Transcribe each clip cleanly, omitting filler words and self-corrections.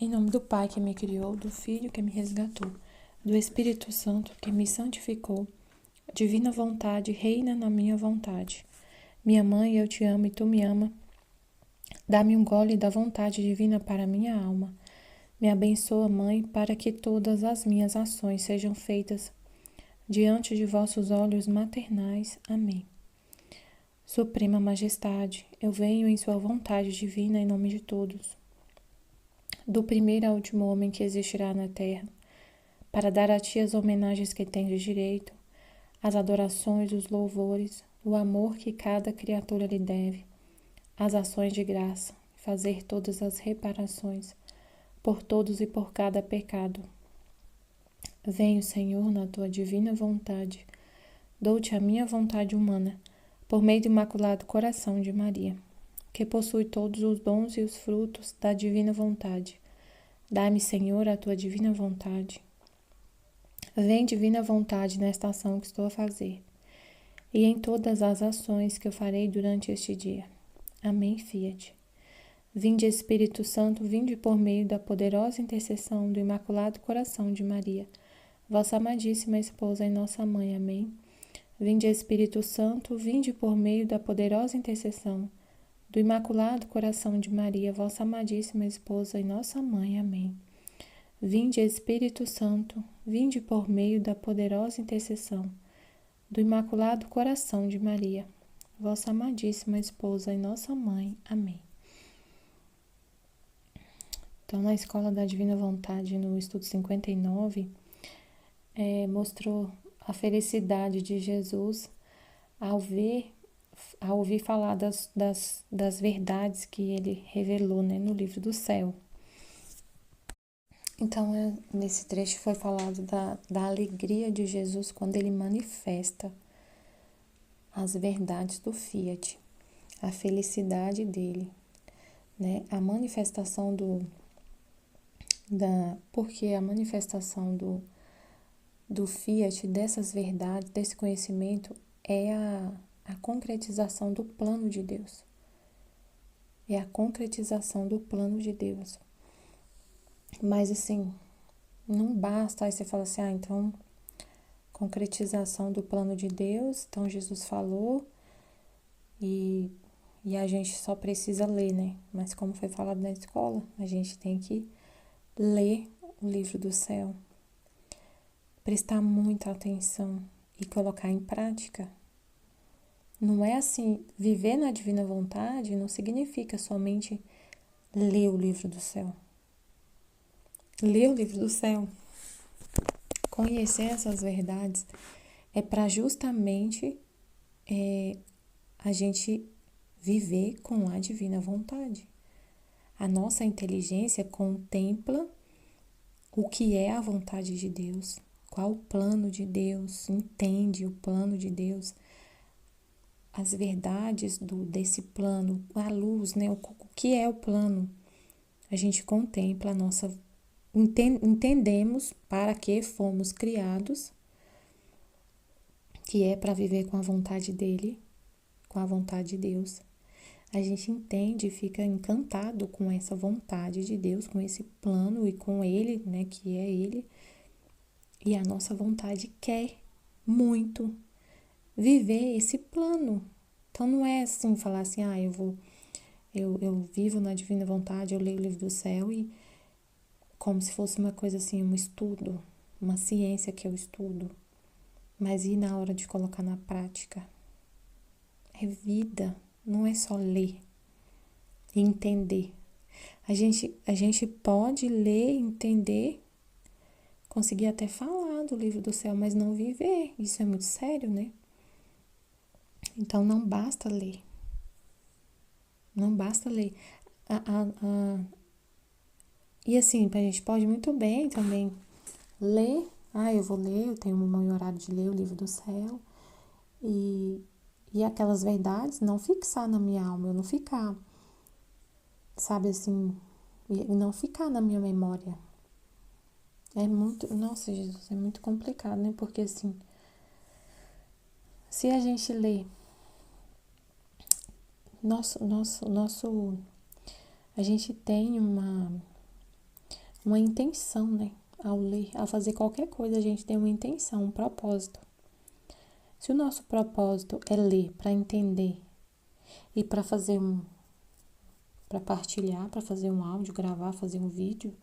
Em nome do Pai que me criou, do Filho que me resgatou, do Espírito Santo que me santificou, divina vontade reina na minha vontade. Minha mãe, eu te amo e tu me ama. Dá-me um gole da vontade divina para minha alma. Me abençoa, Mãe, para que todas as minhas ações sejam feitas diante de vossos olhos maternais. Amém. Suprema Majestade, eu venho em sua vontade divina em nome de todos, do primeiro ao último homem que existirá na terra, para dar a ti as homenagens que tens de direito, as adorações, os louvores, o amor que cada criatura lhe deve, as ações de graça, fazer todas as reparações, por todos e por cada pecado. Venho, Senhor, na tua divina vontade, dou-te a minha vontade humana, por meio do Imaculado Coração de Maria, que possui todos os dons e os frutos da divina vontade. Dá-me, Senhor, a tua divina vontade. Vem, divina vontade, nesta ação que estou a fazer, e em todas as ações que eu farei durante este dia. Amém, Fiat. Vinde, Espírito Santo, vinde por meio da poderosa intercessão do Imaculado Coração de Maria, vossa amadíssima esposa e nossa mãe. Amém. Vinde, Espírito Santo, vinde por meio da poderosa intercessão do Imaculado Coração de Maria, vossa amadíssima esposa e nossa mãe. Amém. Vinde, Espírito Santo, vinde por meio da poderosa intercessão do Imaculado Coração de Maria, vossa amadíssima esposa e nossa mãe. Amém. Então, na Escola da Divina Vontade, no estudo 59, mostrou a felicidade de Jesus ao ouvir falar das verdades que ele revelou, né, no livro do céu. Então, nesse trecho foi falado da alegria de Jesus quando ele manifesta as verdades do Fiat, a felicidade dele, né? A manifestação porque a manifestação do Fiat, dessas verdades, desse conhecimento, é a concretização do plano de Deus. É a concretização do plano de Deus. Mas, assim, não basta. Aí você fala assim, então, concretização do plano de Deus, então Jesus falou e a gente só precisa ler, né? Mas como foi falado na escola, a gente tem que ler o livro do céu, prestar muita atenção e colocar em prática. Não é assim, viver na divina vontade não significa somente ler o livro do céu. Ler o livro do céu, conhecer essas verdades, é para justamente a gente viver com a divina vontade. A nossa inteligência contempla o que é a vontade de Deus, qual o plano de Deus, entende o plano de Deus, as verdades desse plano, a luz, né? O que é o plano? A gente contempla a nossa... Entendemos para que fomos criados, que é para viver com a vontade dele, com a vontade de Deus. A gente entende e fica encantado com essa vontade de Deus, com esse plano e com ele, né, que é ele. E a nossa vontade quer muito viver esse plano. Então não é assim, falar assim, eu vivo na divina vontade, eu leio o livro do céu e como se fosse uma coisa assim, um estudo, uma ciência que eu estudo. Mas e na hora de colocar na prática? É vida, não é só ler e entender. A gente pode ler, entender, conseguir até falar do livro do céu, mas não viver. Isso é muito sério, né? Então não basta ler. Não basta ler. E assim, a gente pode muito bem também ler. Eu vou ler, eu tenho o meu horário de ler o livro do céu. E aquelas verdades não fixar na minha alma, eu não ficar, sabe assim, e não ficar na minha memória. É muito, nossa, Jesus, é muito complicado, né? Porque assim, se a gente lê a gente tem uma intenção, né? Ao ler, ao fazer qualquer coisa, a gente tem uma intenção, um propósito. Se o nosso propósito é ler para entender e para para partilhar, para fazer um áudio, gravar, fazer um vídeo,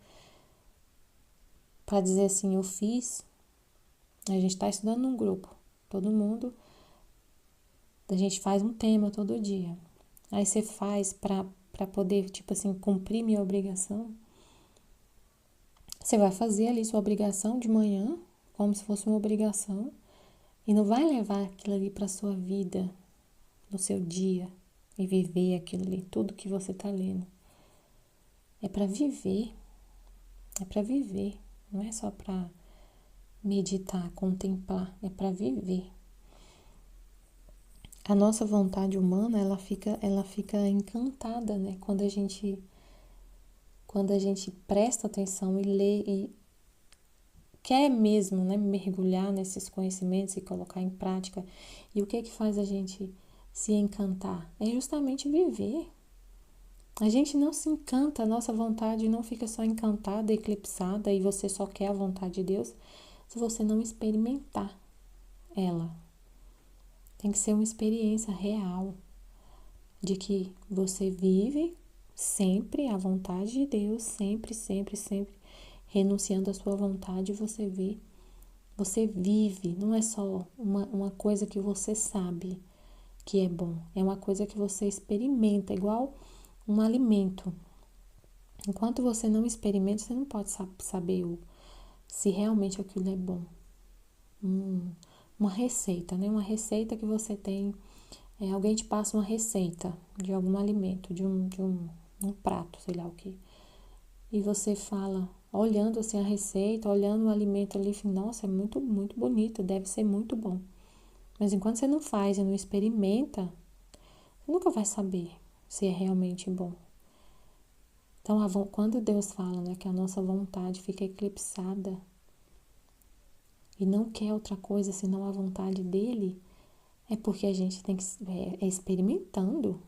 para dizer assim, eu fiz, a gente está estudando num grupo, todo mundo, a gente faz um tema todo dia. Aí você faz para poder, tipo assim, cumprir minha obrigação. Você vai fazer ali sua obrigação de manhã, como se fosse uma obrigação, e não vai levar aquilo ali para sua vida, no seu dia, e viver aquilo ali, tudo que você está lendo. É para viver, não é só para meditar, contemplar, é para viver. A nossa vontade humana, ela fica encantada, né? Quando a gente presta atenção e lê e quer mesmo, né, mergulhar nesses conhecimentos e colocar em prática. E o que é que faz a gente se encantar? É justamente viver. A gente não se encanta, a nossa vontade não fica só encantada, eclipsada e você só quer a vontade de Deus se você não experimentar ela. Tem que ser uma experiência real de que você vive sempre a vontade de Deus, sempre, sempre, sempre renunciando à sua vontade, você vive, não é só uma coisa que você sabe que é bom, é uma coisa que você experimenta, igual um alimento. Enquanto você não experimenta, você não pode saber se realmente aquilo é bom. Uma receita, né? Uma receita que você tem, alguém te passa uma receita de algum alimento, de um prato, sei lá o que. E você fala, olhando assim a receita, olhando o alimento ali, nossa, é muito, muito bonito, deve ser muito bom. Mas enquanto você não faz e não experimenta, você nunca vai saber se é realmente bom. Então, quando Deus fala, né, que a nossa vontade fica eclipsada e não quer outra coisa senão a vontade dele, é porque a gente tem que experimentando,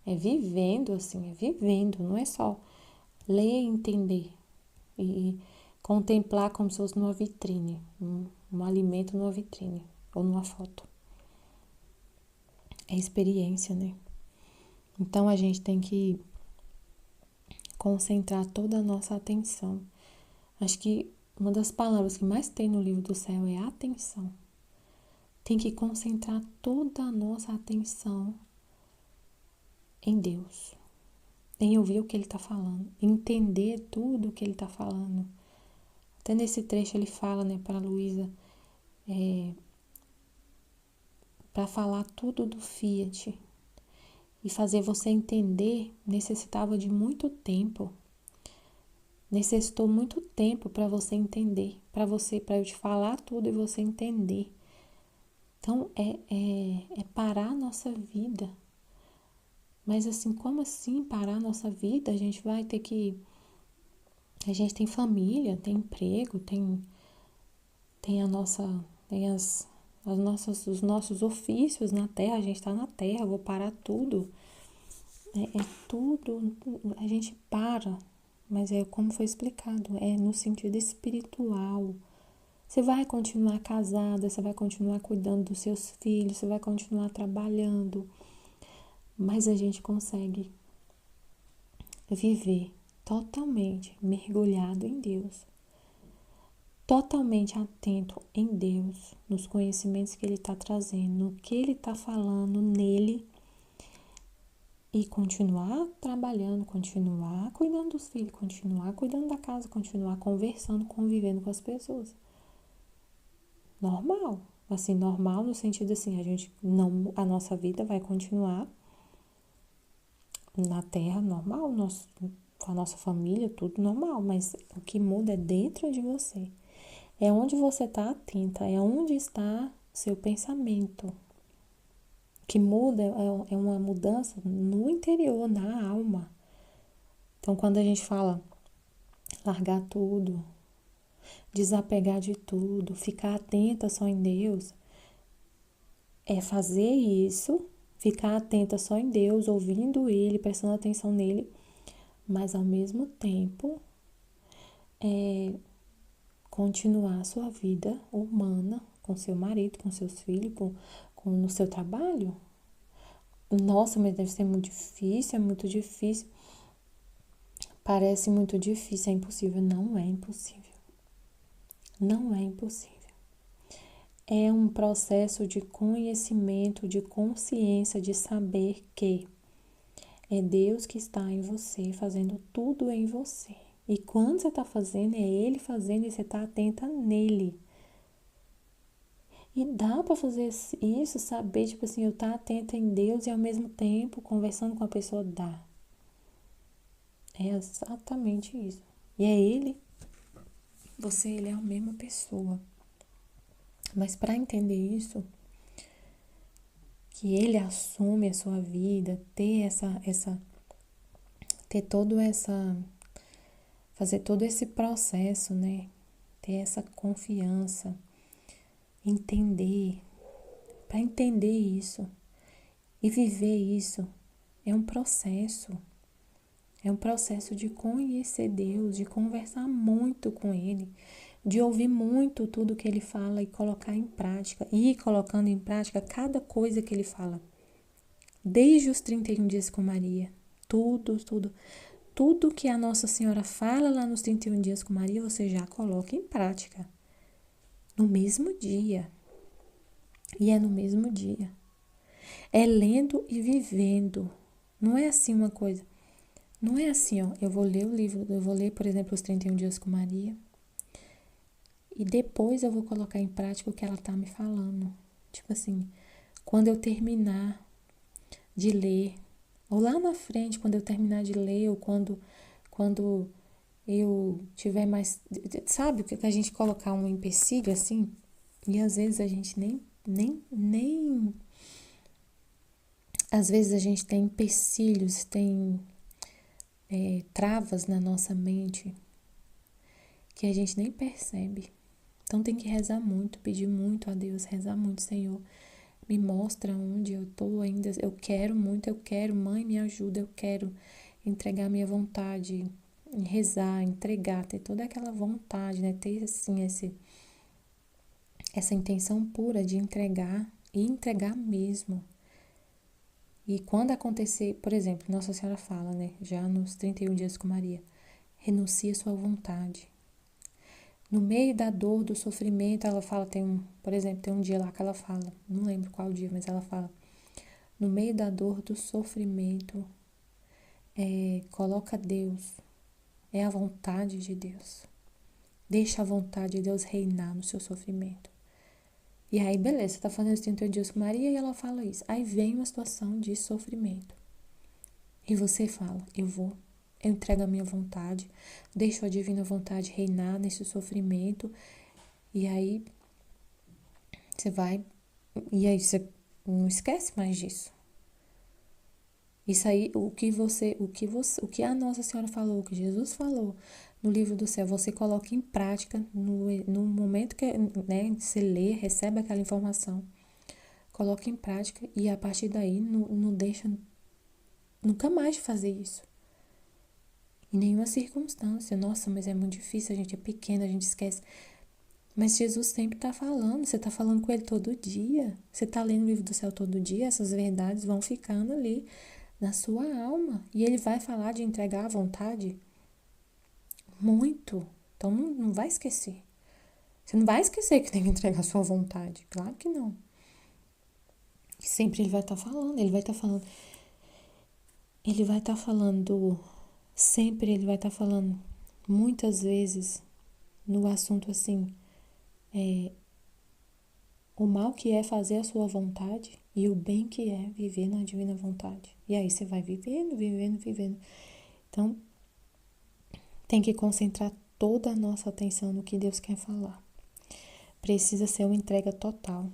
é vivendo assim, é vivendo, não é só ler e entender e contemplar como se fosse numa vitrine, um alimento numa vitrine ou numa foto. É experiência, né? Então a gente tem que concentrar toda a nossa atenção. Acho que uma das palavras que mais tem no livro do céu é atenção. Tem que concentrar toda a nossa atenção em Deus, em ouvir o que Ele está falando, entender tudo o que Ele está falando. Até nesse trecho ele fala, né, para a Luísa, para falar tudo do Fiat e fazer você entender, necessitava de muito tempo. Necessitou muito tempo para você entender, para eu te falar tudo e você entender. Então, é parar a nossa vida. Mas assim, como assim parar a nossa vida? A gente vai ter que... A gente tem família, tem emprego, tem os nossos ofícios na terra, a gente está na terra, vou parar tudo. É tudo, a gente para, mas é como foi explicado, é no sentido espiritual. Você vai continuar casada, você vai continuar cuidando dos seus filhos, você vai continuar trabalhando, mas a gente consegue viver totalmente mergulhado em Deus, totalmente atento em Deus, nos conhecimentos que Ele está trazendo, no que Ele está falando nele, e continuar trabalhando, continuar cuidando dos filhos, continuar cuidando da casa, continuar conversando, convivendo com as pessoas. Normal. Assim, normal no sentido assim, a nossa vida vai continuar na terra normal, com a nossa família, tudo normal, mas o que muda é dentro de você. É onde você está atenta, é onde está seu pensamento. O que muda é uma mudança no interior, na alma. Então, quando a gente fala largar tudo, desapegar de tudo, ficar atenta só em Deus, é fazer isso, ficar atenta só em Deus, ouvindo Ele, prestando atenção nele, mas ao mesmo tempo continuar a sua vida humana com seu marido, com seus filhos, no seu trabalho. Nossa, mas deve ser muito difícil, é muito difícil. Parece muito difícil, é impossível. Não é impossível. Não é impossível. É um processo de conhecimento, de consciência, de saber que é Deus que está em você, fazendo tudo em você. E quando você está fazendo, é Ele fazendo e você está atenta nele. E dá para fazer isso, saber, tipo assim, eu estar atenta em Deus e ao mesmo tempo conversando com a pessoa, dá. É exatamente isso. E é Ele, ele é a mesma pessoa. Mas para entender isso, que Ele assume a sua vida, fazer todo esse processo, né? Ter essa confiança, entender. Para entender isso e viver isso, é um processo. É um processo de conhecer Deus, de conversar muito com Ele, de ouvir muito tudo que Ele fala e colocar em prática. E ir colocando em prática cada coisa que Ele fala. Desde os 31 dias com Maria. Tudo que a Nossa Senhora fala lá nos 31 dias com Maria, você já coloca em prática. No mesmo dia. E é no mesmo dia. É lendo e vivendo. Não é assim uma coisa. Não é assim, ó. Eu vou ler o livro, eu vou ler, por exemplo, os 31 dias com Maria. E depois eu vou colocar em prática o que ela tá me falando. Tipo assim, quando eu terminar de ler, ou lá na frente, quando eu terminar de ler, ou quando eu tiver mais. Sabe o que a gente colocar um empecilho assim? E às vezes a gente nem. Às vezes a gente tem empecilhos, tem travas na nossa mente que a gente nem percebe. Então tem que rezar muito, pedir muito a Deus, rezar muito, Senhor. Me mostra onde eu tô ainda. Eu quero muito, eu quero, mãe, me ajuda, eu quero entregar minha vontade, rezar, entregar, ter toda aquela vontade, né? Ter assim essa intenção pura de entregar e entregar mesmo. E quando acontecer, por exemplo, Nossa Senhora fala, né? Já nos 31 dias com Maria, renuncia a sua vontade. No meio da dor, do sofrimento, ela fala, por exemplo, tem um dia lá que ela fala, não lembro qual dia, mas ela fala, no meio da dor, do sofrimento, coloca Deus, é a vontade de Deus. Deixa a vontade de Deus reinar no seu sofrimento. E aí, beleza, você tá fazendo os 31 dias com Maria e ela fala isso. Aí vem uma situação de sofrimento. E você fala, eu entrego a minha vontade, deixo a divina vontade reinar nesse sofrimento. E aí você não esquece mais disso. Isso aí, o que a Nossa Senhora falou, o que Jesus falou no livro do céu, você coloca em prática no momento que, né, você lê, recebe aquela informação, coloca em prática e a partir daí não deixa nunca mais de fazer isso. Em nenhuma circunstância. Nossa, mas é muito difícil, a gente é pequena, a gente esquece. Mas Jesus sempre está falando, você está falando com Ele todo dia. Você está lendo o livro do céu todo dia, essas verdades vão ficando ali na sua alma. E Ele vai falar de entregar a vontade muito. Então não vai esquecer. Você não vai esquecer que tem que entregar a sua vontade. Claro que não. Sempre Ele vai estar falando, Ele vai estar falando. Ele vai estar falando, sempre Ele vai estar falando, muitas vezes, no assunto assim, o mal que é fazer a sua vontade e o bem que é viver na divina vontade. E aí você vai vivendo, vivendo, vivendo. Então, tem que concentrar toda a nossa atenção no que Deus quer falar. Precisa ser uma entrega total,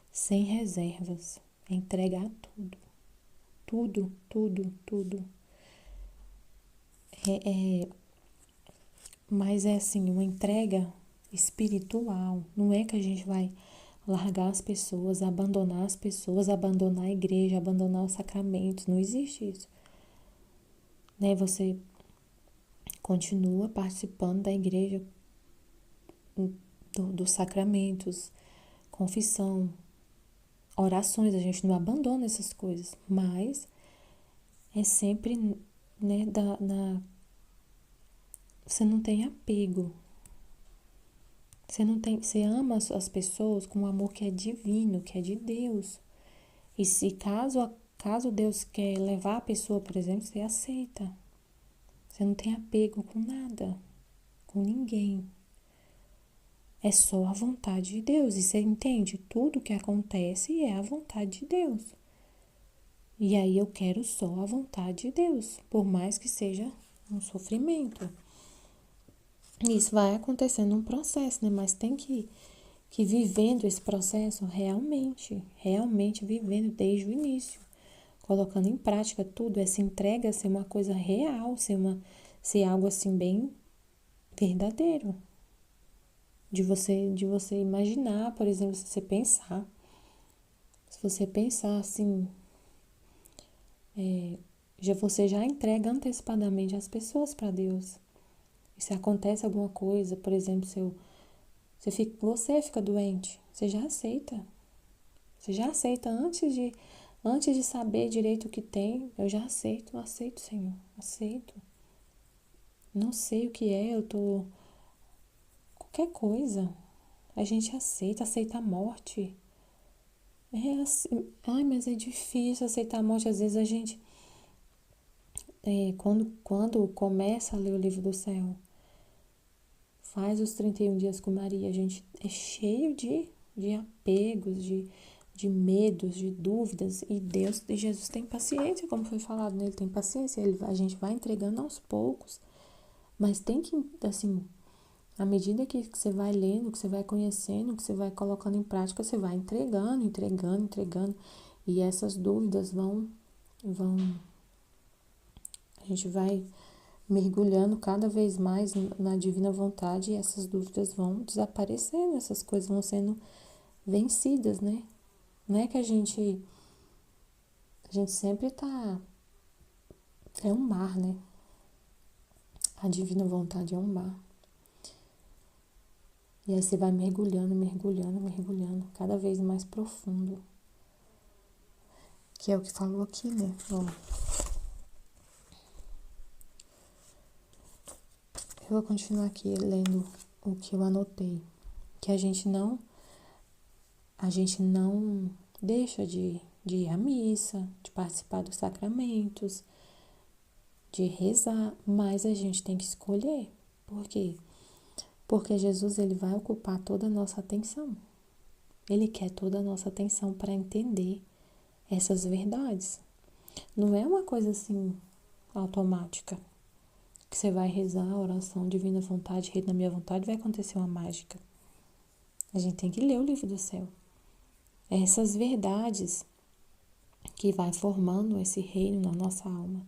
sem reservas. Entregar tudo. Tudo, tudo, tudo. Mas é assim, uma entrega espiritual. Não é que a gente vai largar as pessoas, abandonar a igreja, abandonar os sacramentos. Não existe isso. Né? Você continua participando da igreja, dos sacramentos, confissão, orações, a gente não abandona essas coisas, mas é sempre, né, você não tem apego, você ama as pessoas com um amor que é divino, que é de Deus. E se caso Deus quer levar a pessoa, por exemplo, você aceita. Você não tem apego com nada, com ninguém. É só a vontade de Deus. E você entende? Tudo que acontece é a vontade de Deus. E aí eu quero só a vontade de Deus, por mais que seja um sofrimento. Isso vai acontecendo num processo, né? Mas tem que vivendo esse processo realmente vivendo desde o início, colocando em prática tudo, essa entrega ser uma coisa real, ser algo assim bem verdadeiro. De você imaginar, por exemplo, se você pensar assim, você já entrega antecipadamente as pessoas para Deus. E se acontece alguma coisa, por exemplo, você fica doente, você já aceita. Você já aceita antes de saber direito o que tem, eu já aceito, Senhor, aceito. Não sei o que é, qualquer coisa. A gente aceita a morte. É assim, ai, mas é difícil aceitar a morte. Às vezes a gente, quando começa a ler o livro do céu, faz os 31 dias com Maria, a gente é cheio de apegos, de medos, de dúvidas, e Jesus tem paciência, como foi falado, né? Ele tem paciência, a gente vai entregando aos poucos, mas tem que, assim, à medida que você vai lendo, que você vai conhecendo, que você vai colocando em prática, você vai entregando, e essas dúvidas a gente vai mergulhando cada vez mais na divina vontade, e essas dúvidas vão desaparecendo, essas coisas vão sendo vencidas, né? Não é que a gente sempre tá, é um mar, né? A divina vontade é um mar. E aí você vai mergulhando, cada vez mais profundo. Que é o que falou aqui, né? Ó. Eu vou continuar aqui lendo o que eu anotei. Que a gente não deixa de ir à missa, de participar dos sacramentos, de rezar, mas a gente tem que escolher. Por quê? Porque Jesus, ele vai ocupar toda a nossa atenção. Ele quer toda a nossa atenção para entender essas verdades. Não é uma coisa assim automática, que você vai rezar a oração divina vontade, rei da minha vontade, vai acontecer uma mágica. A gente tem que ler o livro do céu. Essas verdades que vai formando esse reino na nossa alma.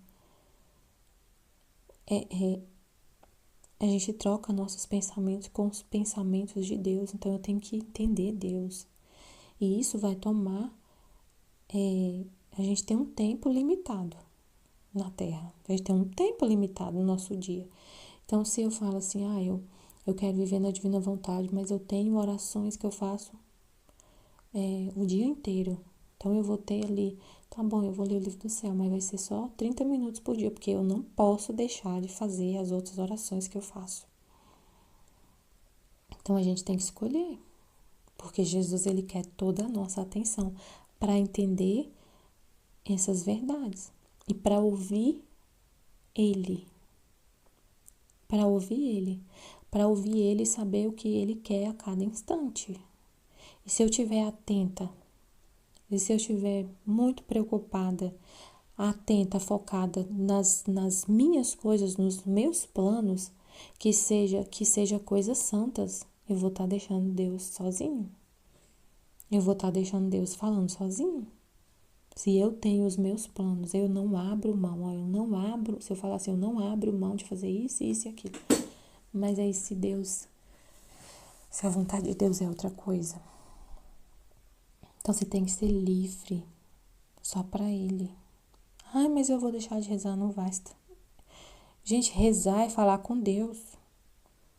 A gente troca nossos pensamentos com os pensamentos de Deus. Então eu tenho que entender Deus. E isso vai tomar. A gente tem um tempo limitado na Terra. A gente tem um tempo limitado no nosso dia. Então, se eu falo assim, eu quero viver na divina vontade, mas eu tenho orações que eu faço o dia inteiro. Então, eu vou ter ali, tá bom, eu vou ler o livro do céu, mas vai ser só 30 minutos por dia, porque eu não posso deixar de fazer as outras orações que eu faço. Então, a gente tem que escolher, porque Jesus, ele quer toda a nossa atenção para entender essas verdades e para ouvir ele. Para ouvir ele e saber o que ele quer a cada instante. E se eu estiver atenta, e se eu estiver muito preocupada, atenta, focada nas minhas coisas, nos meus planos, que seja coisas santas, eu vou estar deixando Deus sozinho. Eu vou estar deixando Deus falando sozinho. Se eu tenho os meus planos, eu não abro mão, se eu falar assim, eu não abro mão de fazer isso, isso e aquilo. Mas aí se a vontade de Deus é outra coisa. Então você tem que ser livre, só para Ele. Mas eu vou deixar de rezar, não basta. Gente, rezar é falar com Deus.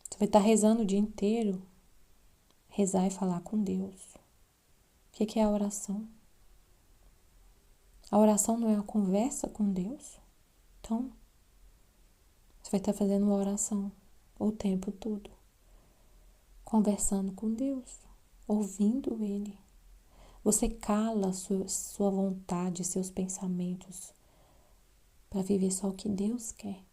Você vai estar rezando o dia inteiro. Rezar é falar com Deus. O que é a oração? A oração não é uma conversa com Deus? Então, você vai estar fazendo uma oração o tempo todo. Conversando com Deus. Ouvindo Ele. Você cala sua vontade, seus pensamentos, para viver só o que Deus quer.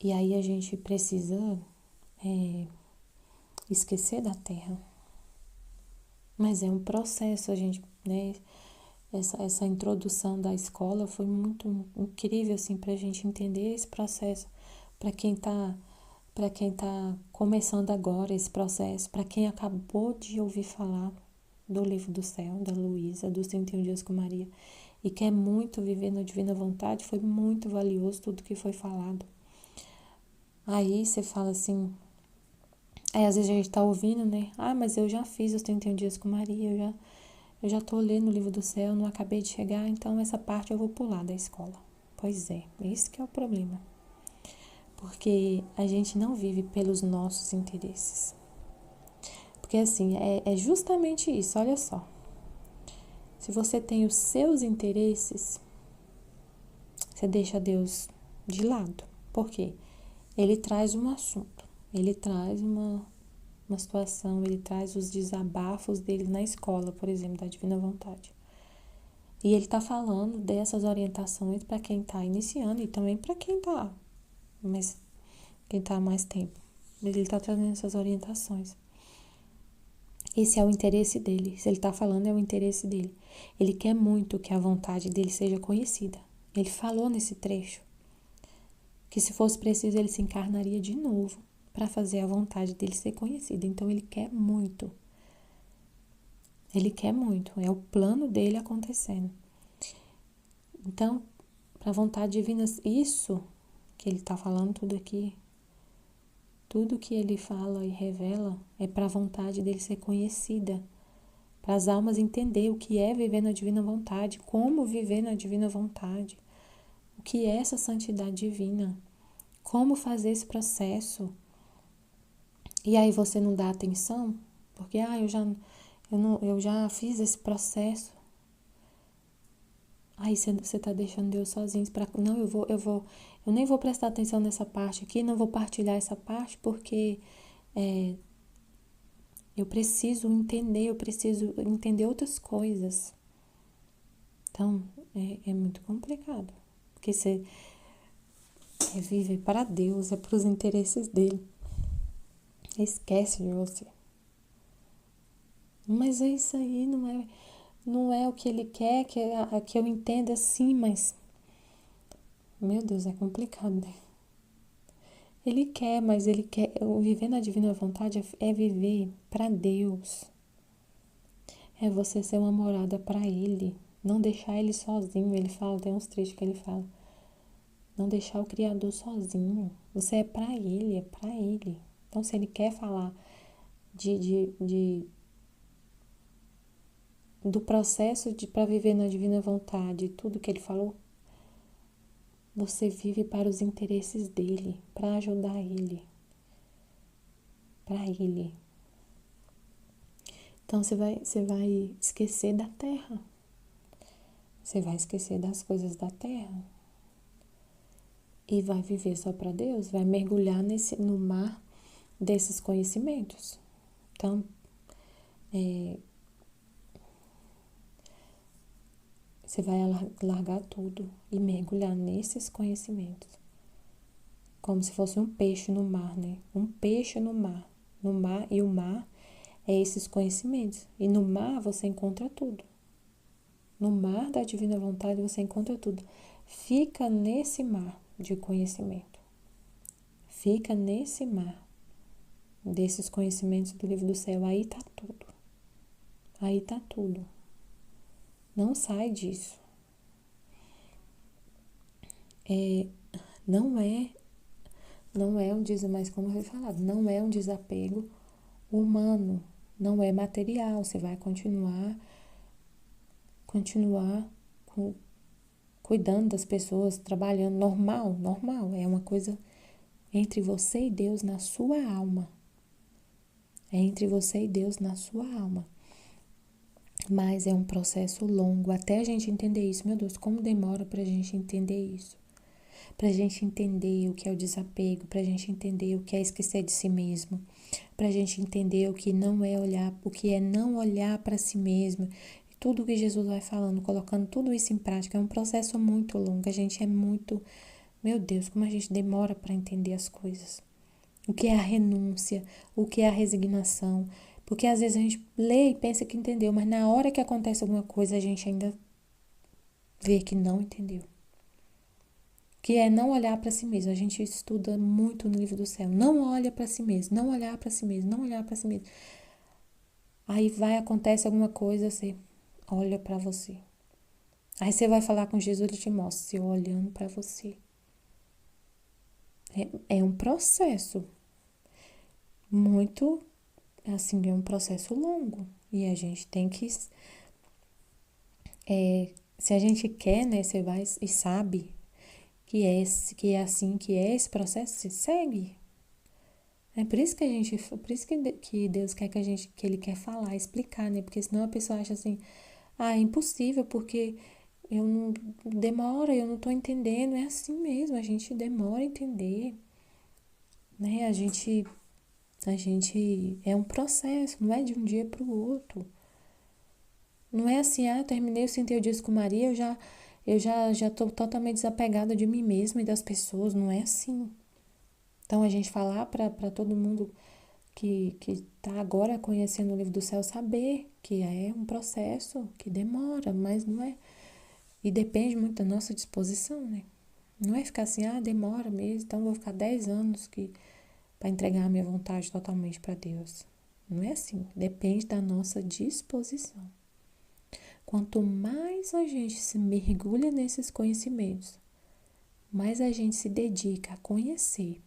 E aí a gente precisa esquecer da terra. Mas é um processo, a gente, né? Essa introdução da escola foi muito incrível, assim, para a gente entender esse processo. Para quem tá começando agora esse processo, para quem acabou de ouvir falar do Livro do Céu, da Luísa, dos 31 Dias com Maria, e quer muito viver na Divina Vontade, foi muito valioso tudo que foi falado. Aí você fala assim, aí às vezes a gente tá ouvindo, né? Ah, mas eu já fiz os 31 Dias com Maria, eu já tô lendo o Livro do Céu, não acabei de chegar, então essa parte eu vou pular da escola. Pois é, esse que é o problema. Porque a gente não vive pelos nossos interesses. Porque assim, é justamente isso, olha só. Se você tem os seus interesses, você deixa Deus de lado. Por quê? Ele traz um assunto, ele traz uma situação, ele traz os desabafos dele na escola, por exemplo, da Divina Vontade. E ele está falando dessas orientações para quem está iniciando e também para quem está há mais tempo. Ele está trazendo essas orientações. Esse é o interesse dele. Se ele está falando, é o interesse dele. Ele quer muito que a vontade dele seja conhecida. Ele falou nesse trecho que se fosse preciso ele se encarnaria de novo para fazer a vontade dele ser conhecida. Então ele quer muito. Ele quer muito. É o plano dele acontecendo. Então, para a vontade divina, isso que ele está falando tudo aqui, tudo que ele fala e revela é para a vontade dele ser conhecida, para as almas entender o que é viver na divina vontade, como viver na divina vontade, o que é essa santidade divina, como fazer esse processo. E aí você não dá atenção, porque eu já fiz esse processo. Aí você tá deixando Deus sozinho para não, eu nem vou prestar atenção nessa parte aqui, não vou partilhar essa parte porque eu preciso entender outras coisas. Então, é muito complicado, porque você vive para Deus, é para os interesses dele. Esquece de você. Mas é isso aí, não é o que ele quer, que eu entenda assim, mas meu Deus, é complicado, né? Ele quer, mas ele quer. Viver na divina vontade é viver para Deus. É você ser uma morada para Ele. Não deixar Ele sozinho. Ele fala, tem uns trechos que ele fala. Não deixar o Criador sozinho. Você é para Ele, é para Ele. Então, se Ele quer falar do processo para viver na divina vontade, tudo que Ele falou, você vive para os interesses dEle, para ajudar Ele. Para Ele. Então você vai esquecer da terra. Você vai esquecer das coisas da terra. E vai viver só para Deus, vai mergulhar no mar desses conhecimentos. Então, você vai largar tudo e mergulhar nesses conhecimentos. Como se fosse um peixe no mar, né? Um peixe no mar. E o mar é esses conhecimentos. E no mar você encontra tudo. No mar da divina vontade você encontra tudo. Fica nesse mar de conhecimento. Fica nesse mar desses conhecimentos do Livro do Céu. Aí tá tudo. Aí tá tudo. Não sai disso. Não é mas como foi falado, não é um desapego humano, não é material. Você vai continuar cuidando das pessoas, trabalhando, normal, normal. É uma coisa entre você e Deus na sua alma. É entre você e Deus na sua alma. Mas é um processo longo até a gente entender isso. Meu Deus, como demora pra gente entender isso? Pra gente entender o que é o desapego, pra gente entender o que é esquecer de si mesmo, pra gente entender o que não é olhar, o que é não olhar para si mesmo. Tudo que Jesus vai falando, colocando tudo isso em prática, é um processo muito longo. A gente é muito, meu Deus, como a gente demora para entender as coisas. O que é a renúncia, o que é a resignação. Porque às vezes a gente lê e pensa que entendeu, mas na hora que acontece alguma coisa a gente ainda vê que não entendeu. Que é não olhar para si mesmo. A gente estuda muito no livro do céu. Não olha para si mesmo, não olhar para si mesmo, não olhar para si mesmo. Aí acontece alguma coisa, você olha para você. Aí você vai falar com Jesus, ele te mostra, você olhando para você. É um processo muito, assim, é um processo longo. E a gente tem que, se a gente quer, né, você vai e sabe que é assim, que é esse processo, você segue. É por isso que por isso que Deus quer que ele quer falar, explicar, né? Porque senão a pessoa acha assim, é impossível, porque eu não demora, eu não tô entendendo. É assim mesmo, a gente demora a entender, né? A gente é um processo, não é de um dia para o outro. Não é assim, terminei o 100 dias com Maria, eu já tô totalmente desapegada de mim mesma e das pessoas, não é assim. Então a gente falar para todo mundo que tá agora conhecendo o livro do céu saber que é um processo que demora, mas não é. E depende muito da nossa disposição, né? Não é ficar assim, demora mesmo, então vou ficar 10 anos para entregar a minha vontade totalmente para Deus. Não é assim, depende da nossa disposição. Quanto mais a gente se mergulha nesses conhecimentos, mais a gente se dedica a conhecer,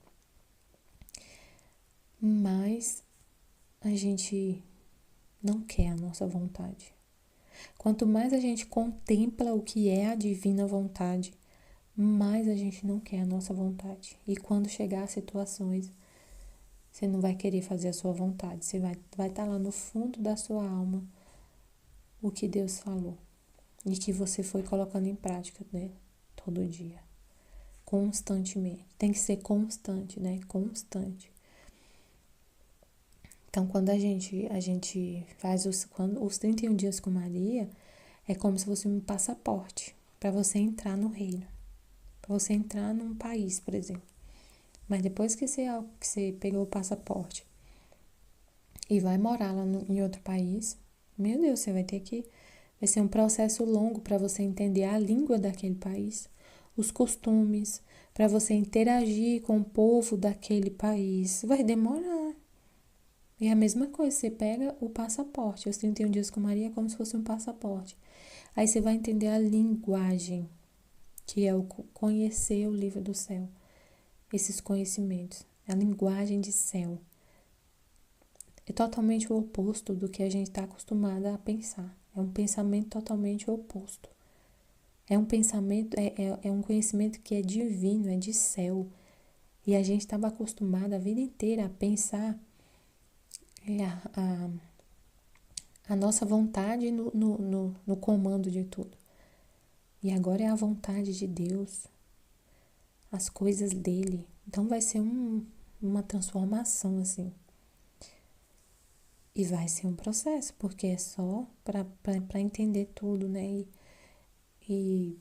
mais a gente não quer a nossa vontade. Quanto mais a gente contempla o que é a divina vontade, mais a gente não quer a nossa vontade. E quando chegar a situações, você não vai querer fazer a sua vontade. Você vai estar lá no fundo da sua alma o que Deus falou. E que você foi colocando em prática, né? Todo dia. Constantemente. Tem que ser constante, né? Constante. Então, quando a gente faz os 31 dias com Maria, é como se fosse um passaporte para você entrar no reino. Para você entrar num país, por exemplo. Mas depois que você pegou o passaporte e vai morar lá em outro país, meu Deus, você vai ter que... Vai ser um processo longo para você entender a língua daquele país, os costumes, para você interagir com o povo daquele país. Vai demorar. E a mesma coisa, você pega o passaporte. Os 31 dias com Maria é como se fosse um passaporte. Aí você vai entender a linguagem, que é o conhecer o livro do céu. Esses conhecimentos. A linguagem de céu. É totalmente o oposto do que a gente está acostumado a pensar. É um pensamento totalmente oposto. É um pensamento, é um conhecimento que é divino, é de céu. E a gente estava acostumado a vida inteira a pensar a nossa vontade no comando de tudo. E agora é a vontade de Deus, as coisas dele. Então vai ser uma transformação, assim. E vai ser um processo, porque é só para entender tudo, né? E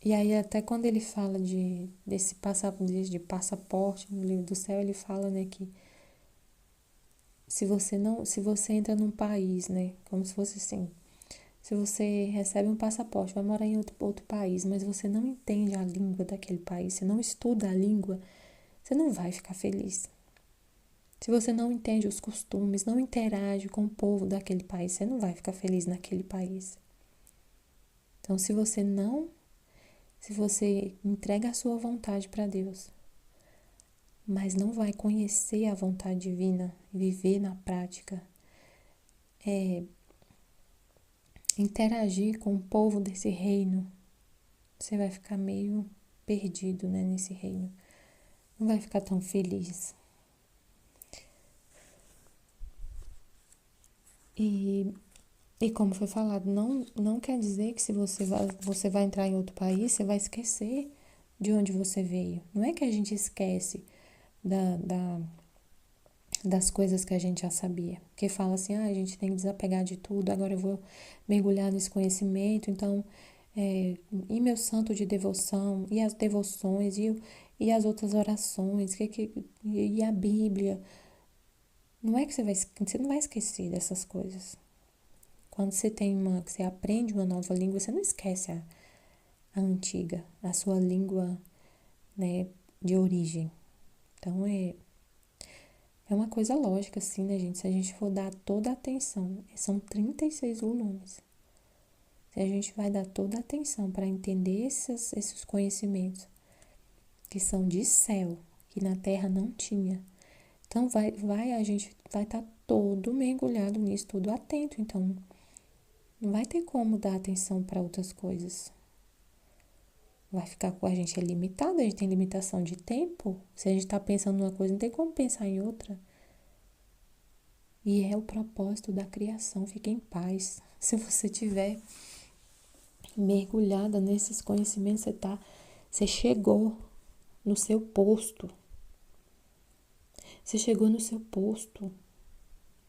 aí até quando ele fala de passaporte no livro do céu, ele fala, né, que se você entra num país, né, como se fosse assim, se você recebe um passaporte, vai morar em outro país, mas você não entende a língua daquele país, você não estuda a língua, você não vai ficar feliz. Se você não entende os costumes, não interage com o povo daquele país, você não vai ficar feliz naquele país. Então, se você entrega a sua vontade para Deus, mas não vai conhecer a vontade divina, viver na prática, interagir com o povo desse reino, você vai ficar meio perdido, né, nesse reino. Não vai ficar tão feliz. E como foi falado, não quer dizer que se você vai entrar em outro país, você vai esquecer de onde você veio. Não é que a gente esquece das coisas que a gente já sabia. Porque fala assim, a gente tem que desapegar de tudo, agora eu vou mergulhar nesse conhecimento, então, e meu santo de devoção, e as devoções, e as outras orações, e a Bíblia. Não é que você não vai esquecer dessas coisas. Quando você aprende uma nova língua, você não esquece a antiga, a sua língua, né, de origem. Então, é uma coisa lógica, assim, né, gente? Se a gente for dar toda a atenção, são 36 volumes. Se a gente vai dar toda a atenção para entender esses conhecimentos que são de céu, que na terra não tinha, então a gente vai estar todo mergulhado nisso, todo atento. Então, não vai ter como dar atenção para outras coisas. Vai ficar com a gente limitado, a gente tem limitação de tempo. Se a gente está pensando numa coisa, não tem como pensar em outra. E é o propósito da criação, fique em paz. Se você tiver mergulhada nesses conhecimentos, você chegou no seu posto. Você chegou no seu posto.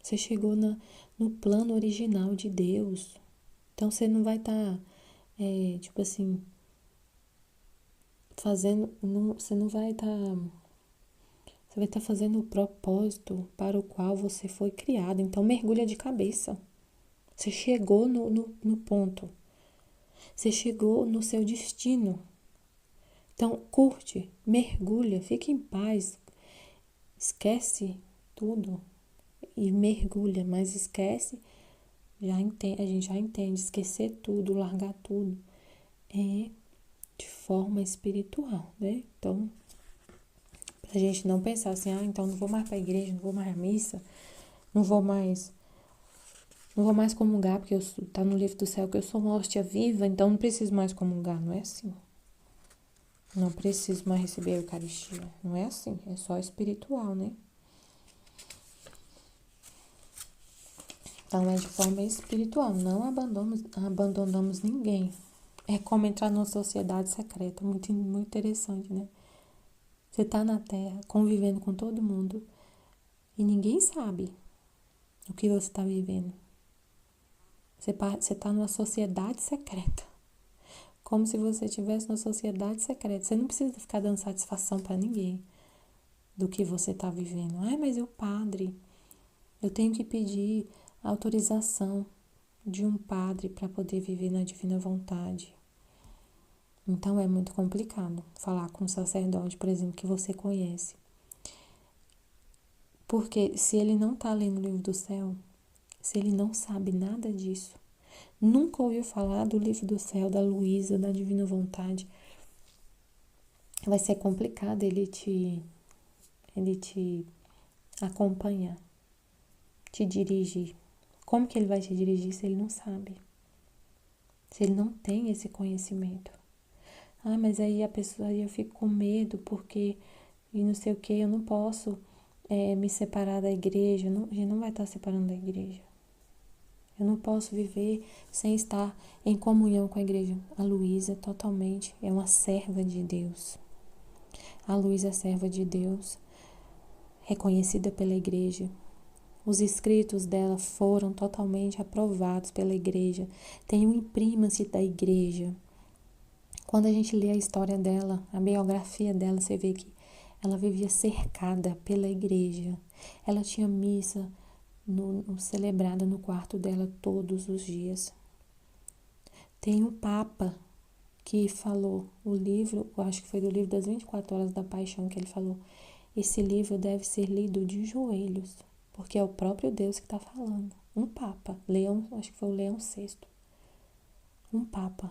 Você chegou no plano original de Deus. Então você não vai estar, tipo assim, você não vai estar. Você vai estar fazendo o propósito para o qual você foi criado. Então mergulha de cabeça. Você chegou no ponto. Você chegou no seu destino. Então curte, mergulha, fique em paz. Esquece tudo e mergulha, mas esquece, a gente já entende, esquecer tudo, largar tudo é de forma espiritual, né? Então, pra gente não pensar assim, então não vou mais pra igreja, não vou mais à missa, não vou mais comungar, porque tá no livro do céu que eu sou uma hóstia viva, então não preciso mais comungar, não é assim. Não preciso mais receber a Eucaristia, não é assim, é só espiritual, né? Então, é de forma espiritual, não abandonamos ninguém. É como entrar numa sociedade secreta, muito, muito interessante, né? Você tá na Terra, convivendo com todo mundo, e ninguém sabe o que você tá vivendo. Você tá numa sociedade secreta, como se você estivesse numa sociedade secreta. Você não precisa ficar dando satisfação para ninguém do que você tá vivendo. Mas o padre, eu tenho que pedir autorização de um padre para poder viver na divina vontade. Então é muito complicado falar com um sacerdote, por exemplo, que você conhece. Porque se ele não está lendo o livro do céu, se ele não sabe nada disso, nunca ouviu falar do livro do céu, da Luísa, da divina vontade, vai ser complicado ele te acompanhar, te dirigir. Como que ele vai te dirigir se ele não sabe? Se ele não tem esse conhecimento? Mas aí eu fico com medo porque, e não sei o que, eu não posso me separar da igreja. Não, a gente não vai estar separando da igreja. Eu não posso viver sem estar em comunhão com a igreja. A Luísa totalmente é uma serva de Deus. A Luísa é serva de Deus, reconhecida pela igreja. Os escritos dela foram totalmente aprovados pela igreja. Tem um imprima-se da igreja. Quando a gente lê a história dela, a biografia dela, você vê que ela vivia cercada pela igreja. Ela tinha missa celebrada no quarto dela todos os dias. Tem o Papa que falou, o livro, eu acho que foi do livro das 24 horas da paixão que ele falou, esse livro deve ser lido de joelhos, porque é o próprio Deus que está falando. Um Papa, acho que foi o Leão VI. Um Papa.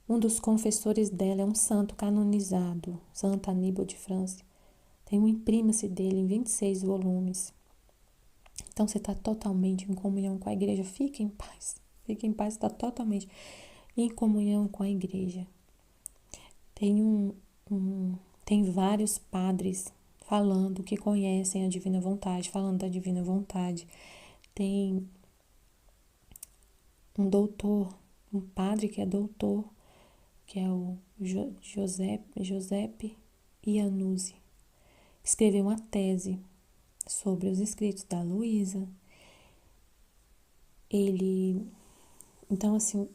Um dos confessores dela é um santo canonizado, Santo Aníbal de França. Tem um imprima-se dele em 26 volumes. Então você está totalmente em comunhão com a igreja. Fique em paz. Fique em paz, está totalmente. em comunhão com a igreja. Tem vários padres falando que conhecem a divina vontade, falando da divina vontade. Tem um doutor, um padre que é doutor, que é o Giuseppe Iannuzzi. Escreveu uma tese sobre os escritos da Luísa. Então assim,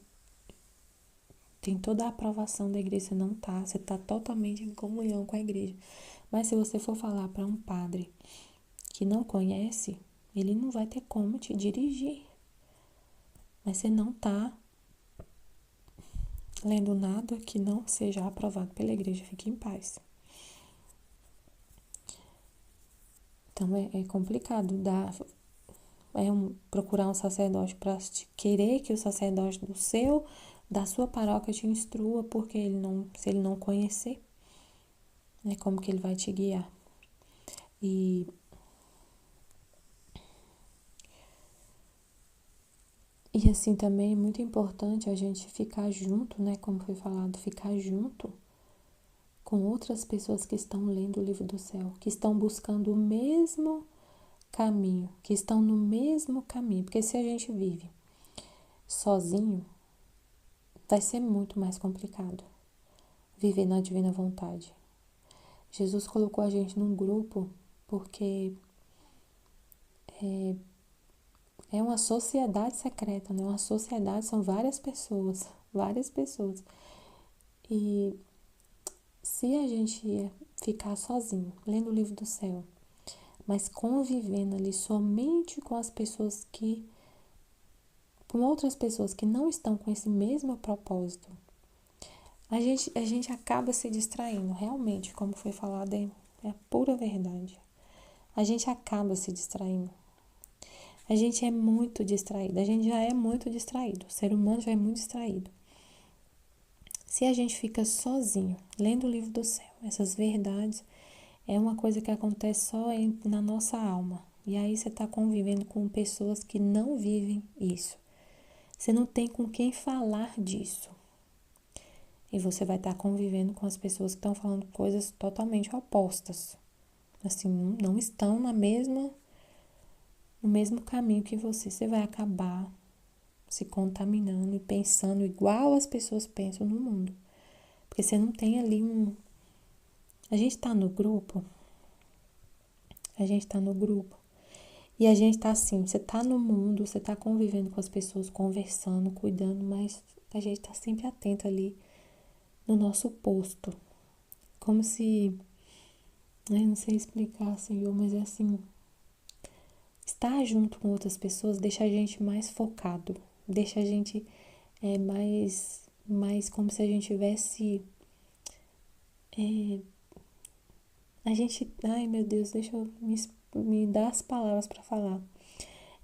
tem toda a aprovação da igreja, você tá totalmente em comunhão com a igreja. Mas se você for falar para um padre que não conhece, ele não vai ter como te dirigir. Mas você não tá lendo nada que não seja aprovado pela igreja, fique em paz. Então é complicado procurar um sacerdote para querer que o sacerdote da sua paróquia te instrua, porque se ele não conhecer, como que ele vai te guiar? E assim também é muito importante a gente ficar junto, como foi falado, ficar junto com outras pessoas que estão lendo o livro do céu, que estão buscando o mesmo caminho, que estão no mesmo caminho. Porque se a gente vive sozinho, vai ser muito mais complicado viver na divina vontade. Jesus colocou a gente num grupo porque é uma sociedade secreta, né? Uma sociedade, são várias pessoas. E se a gente ficar sozinho, lendo o livro do céu, mas convivendo ali somente com outras pessoas que não estão com esse mesmo propósito, a gente acaba se distraindo. Realmente, como foi falado, é a pura verdade. A gente acaba se distraindo. A gente é muito distraído. A gente já é muito distraído. O ser humano já é muito distraído. Se a gente fica sozinho, lendo o livro do céu, essas verdades, é uma coisa que acontece só na nossa alma. E aí você está convivendo com pessoas que não vivem isso. Você não tem com quem falar disso. E você vai estar convivendo com as pessoas que estão falando coisas totalmente opostas. Assim, não estão no mesmo caminho que você. Você vai acabar se contaminando e pensando igual as pessoas pensam no mundo. Porque você não tem ali A gente tá no grupo. E a gente tá assim, você tá no mundo, você tá convivendo com as pessoas, conversando, cuidando, mas a gente tá sempre atento ali no nosso posto. Como se, eu não sei explicar, Senhor, mas é assim, estar junto com outras pessoas deixa a gente mais focado, deixa a gente mais como se a gente tivesse, ai meu Deus, deixa eu me dar as palavras para falar.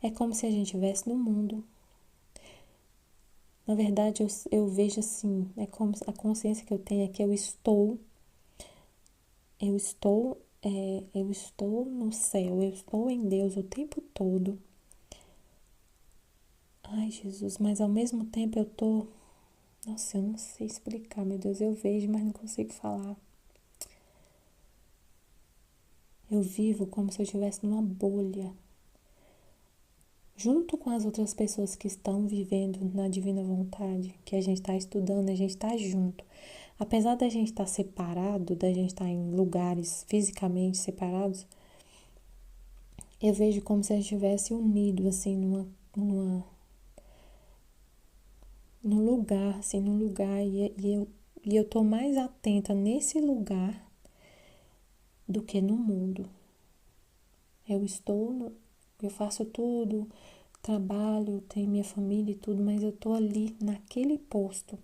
É como se a gente estivesse no mundo. Na verdade, eu vejo assim, é como a consciência que eu tenho é que eu estou no céu, eu estou em Deus o tempo todo. Ai, Jesus, mas ao mesmo tempo nossa, eu não sei explicar, meu Deus, eu vejo, mas não consigo falar. Eu vivo como se eu estivesse numa bolha, junto com as outras pessoas que estão vivendo na divina vontade, que a gente está estudando, a gente está junto. Apesar da gente estar separado, da gente estar em lugares fisicamente separados, eu vejo como se a gente estivesse unido, assim, num lugar, e eu tô mais atenta nesse lugar do que no mundo. Eu faço tudo, trabalho, tenho minha família e tudo, mas eu tô ali naquele posto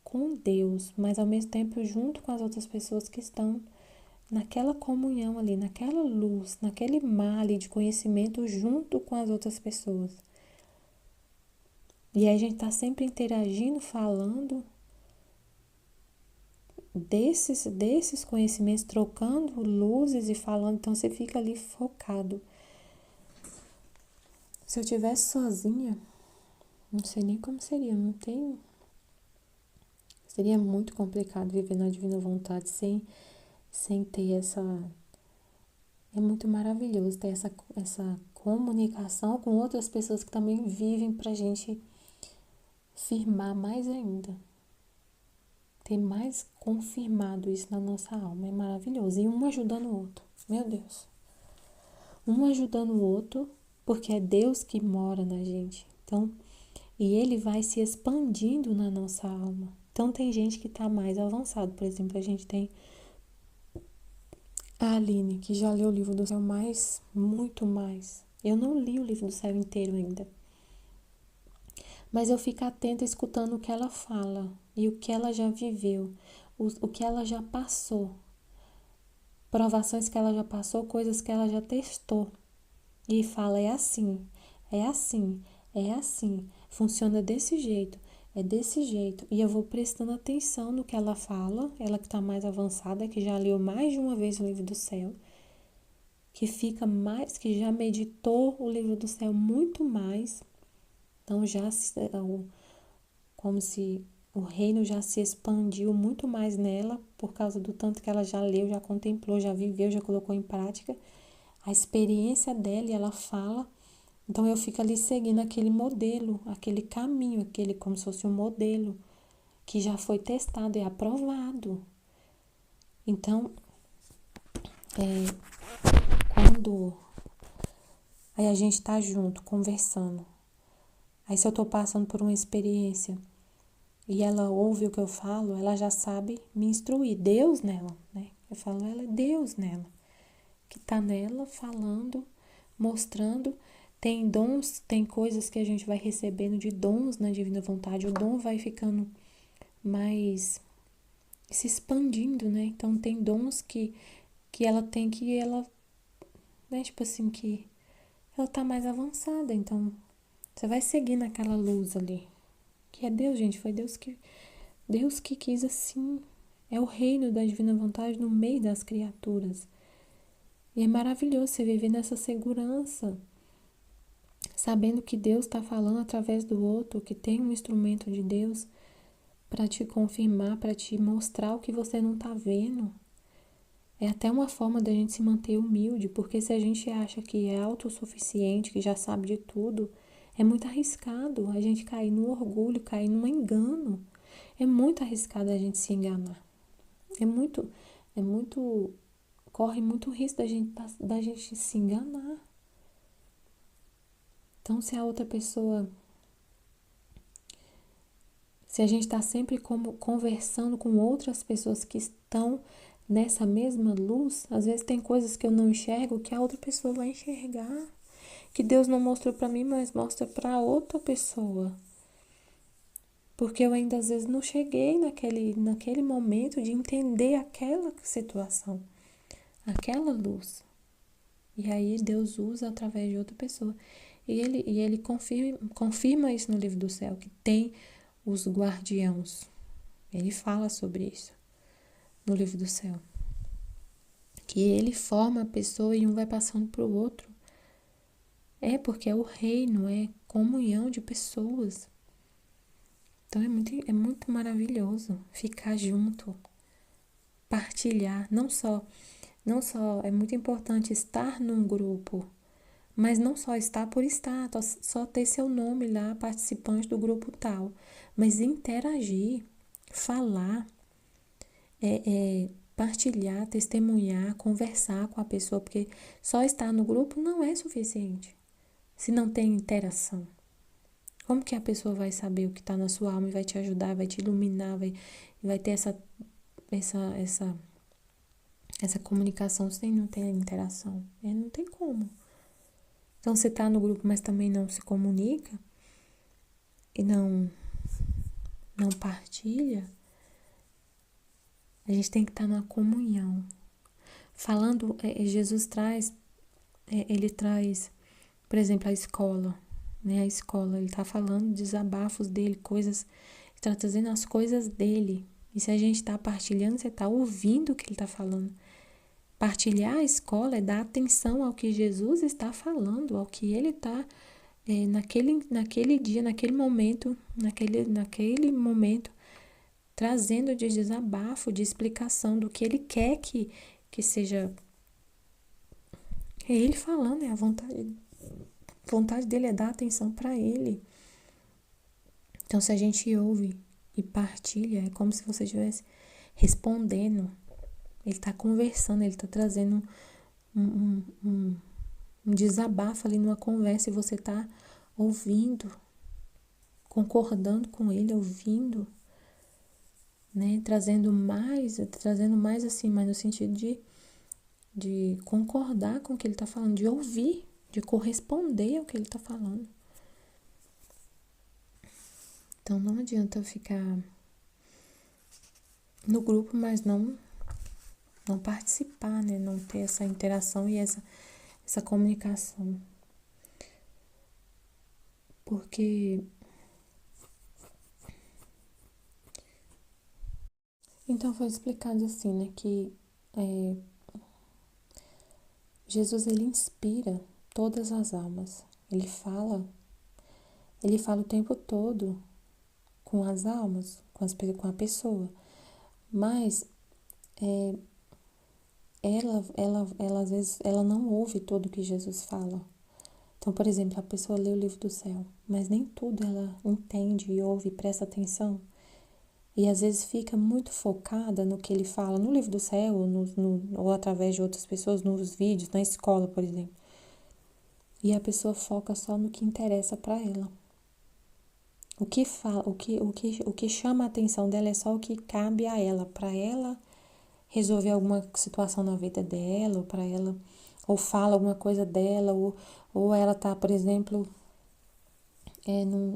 com Deus, mas ao mesmo tempo junto com as outras pessoas que estão naquela comunhão ali, naquela luz, naquele mar ali de conhecimento junto com as outras pessoas. E aí a gente tá sempre interagindo, falando desses conhecimentos, trocando luzes e falando, então você fica ali focado. Se eu tivesse sozinha, não sei nem como seria, não tenho Seria muito complicado viver na divina vontade sem ter essa... É muito maravilhoso ter essa comunicação com outras pessoas que também vivem pra gente firmar mais ainda. Ter mais confirmado isso na nossa alma. É maravilhoso. E um ajudando o outro. Meu Deus. Um ajudando o outro, porque é Deus que mora na gente. Então, e ele vai se expandindo na nossa alma. Então, tem gente que está mais avançado. Por exemplo, a gente tem a Aline, que já leu o livro do céu muito mais. Eu não li o livro do céu inteiro ainda. Mas eu fico atenta escutando o que ela fala e o que ela já viveu, o que ela já passou. Provações que ela já passou, coisas que ela já testou. E fala, é assim, é assim, é assim, funciona desse jeito, é desse jeito. E eu vou prestando atenção no que ela fala, ela que está mais avançada, que já leu mais de uma vez o livro do céu, que já meditou o livro do céu muito mais. Então como se o reino já se expandiu muito mais nela, por causa do tanto que ela já leu, já contemplou, já viveu, já colocou em prática. A experiência dela, e ela fala. Então eu fico ali seguindo aquele modelo, aquele caminho, aquele como se fosse um modelo que já foi testado e aprovado. Então, quando aí a gente tá junto, conversando, aí se eu tô passando por uma experiência e ela ouve o que eu falo, ela já sabe me instruir. Deus nela, né? Eu falo, ela é Deus nela, que tá nela falando, mostrando. Tem dons, tem coisas que a gente vai recebendo de dons na divina vontade. O dom vai ficando mais se expandindo, né? Então tem dons que ela tem que ela, né? Tipo assim, que ela tá mais avançada. Então você vai seguindo aquela luz ali. Que é Deus, gente. Foi Deus que quis assim. É o reino da divina vontade no meio das criaturas. E é maravilhoso você viver nessa segurança, sabendo que Deus está falando através do outro, que tem um instrumento de Deus para te confirmar, para te mostrar o que você não está vendo. É até uma forma da gente se manter humilde, porque se a gente acha que é autossuficiente, que já sabe de tudo, é muito arriscado a gente cair no orgulho, cair num engano. É muito arriscado a gente se enganar. É muito, corre muito risco da gente se enganar. Então, se a gente está sempre conversando com outras pessoas que estão nessa mesma luz, às vezes tem coisas que eu não enxergo que a outra pessoa vai enxergar, que Deus não mostrou para mim, mas mostra para outra pessoa. Porque eu ainda às vezes não cheguei naquele momento de entender aquela situação, aquela luz. E aí Deus usa através de outra pessoa. E ele confirma isso no livro do céu, que tem os guardiãos. Ele fala sobre isso no livro do céu. Que ele forma a pessoa e um vai passando para o outro. É porque é o reino, é comunhão de pessoas. Então é muito maravilhoso ficar junto, partilhar. Não só é muito importante estar num grupo, mas não só estar por estar, só ter seu nome lá, participante do grupo tal, mas interagir, falar, partilhar, testemunhar, conversar com a pessoa, porque só estar no grupo não é suficiente se não tem interação. Como que a pessoa vai saber o que está na sua alma e vai te ajudar, vai te iluminar, vai ter essa comunicação sem não ter a interação? Não tem como. Então, você está no grupo, mas também não se comunica e não partilha, a gente tem que estar numa comunhão. Falando, Jesus traz, ele traz, por exemplo, a escola, né? A escola, ele está falando desabafos dele, coisas, está trazendo as coisas dele. E se a gente está partilhando, você está ouvindo o que ele está falando. Partilhar a escola é dar atenção ao que Jesus está falando, ao que ele está naquele dia, naquele momento trazendo de desabafo, de explicação do que ele quer que seja. É ele falando, é a vontade dele é dar atenção para ele. Então, se a gente ouve e partilha, é como se você estivesse respondendo. Ele está conversando, ele está trazendo um desabafo ali numa conversa e você está ouvindo, concordando com ele, ouvindo, né? Trazendo mais assim, mais no sentido de concordar com o que ele está falando, de ouvir, de corresponder ao que ele está falando. Então não adianta ficar no grupo, mas não participar, né? Não ter essa interação e essa comunicação. Porque então foi explicado assim, né? Que Jesus, ele inspira todas as almas. Ele fala o tempo todo com as almas, com a pessoa. Mas ela às vezes, ela não ouve tudo que Jesus fala. Então, por exemplo, a pessoa lê o livro do céu, mas nem tudo ela entende e ouve e presta atenção. E às vezes fica muito focada no que ele fala no livro do céu, ou através de outras pessoas, nos vídeos, na escola, por exemplo. E a pessoa foca só no que interessa para ela. O que chama a atenção dela é só o que cabe a ela, para ela resolver alguma situação na vida dela, ou para ela, ou fala alguma coisa dela, ou ela tá, por exemplo,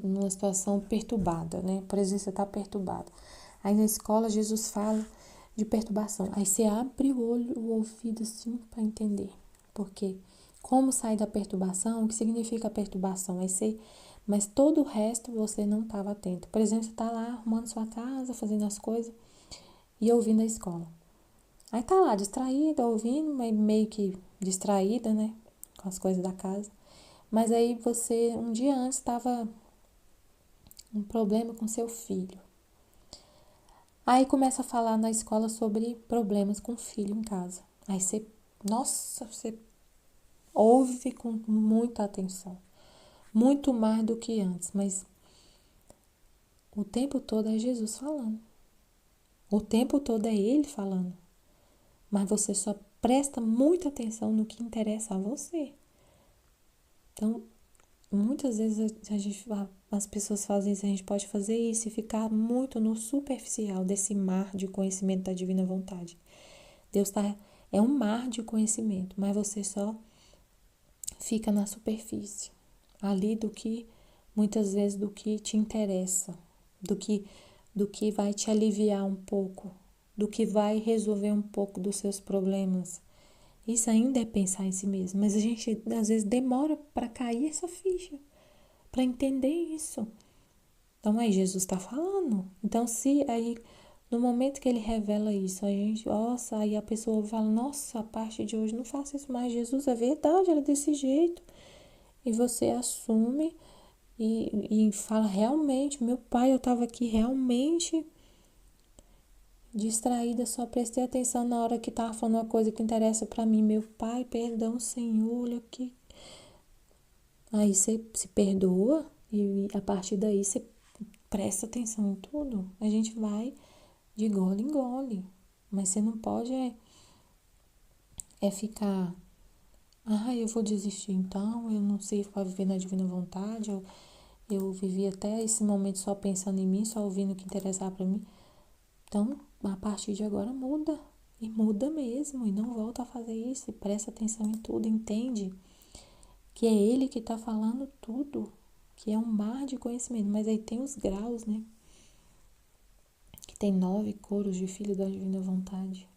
numa situação perturbada, né? Por exemplo, você tá perturbada. Aí na escola Jesus fala de perturbação. Aí você abre o olho, o ouvido assim para entender. Por quê? Como sair da perturbação? O que significa a perturbação? Mas todo o resto você não estava atento. Por exemplo, você está lá arrumando sua casa, fazendo as coisas e ouvindo a escola. Aí tá lá, distraída, ouvindo, meio que distraída, né? Com as coisas da casa. Mas aí você, um dia antes, estava um problema com seu filho. Aí começa a falar na escola sobre problemas com o filho em casa. Aí você ouve com muita atenção. Muito mais do que antes, mas o tempo todo é Jesus falando. O tempo todo é ele falando. Mas você só presta muita atenção no que interessa a você. Então, muitas vezes as pessoas fazem isso, a gente pode fazer isso e ficar muito no superficial desse mar de conhecimento da divina vontade. É um mar de conhecimento, mas você só fica na superfície, ali muitas vezes do que te interessa, do que vai te aliviar um pouco, do que vai resolver um pouco dos seus problemas. Isso ainda é pensar em si mesmo, mas a gente às vezes demora para cair essa ficha, para entender isso. Então aí Jesus está falando. Então se aí no momento que ele revela isso, aí a pessoa fala, nossa, a partir de hoje não faça isso mais, Jesus, é verdade, era desse jeito. E você assume e fala, realmente, meu pai, eu estava aqui realmente distraída, só prestei atenção na hora que estava falando uma coisa que interessa para mim. Meu pai, perdão, Senhor, olha aqui. Aí você se perdoa e a partir daí você presta atenção em tudo. A gente vai de gole em gole. Mas você não pode ficar, eu vou desistir então, eu não sei viver na divina vontade, eu vivi até esse momento só pensando em mim, só ouvindo o que interessava para mim. Então, a partir de agora muda. E muda mesmo. E não volta a fazer isso. E presta atenção em tudo. Entende que é ele que está falando tudo. Que é um mar de conhecimento. Mas aí tem os graus, né? Que tem 9 coros de filho da divina vontade.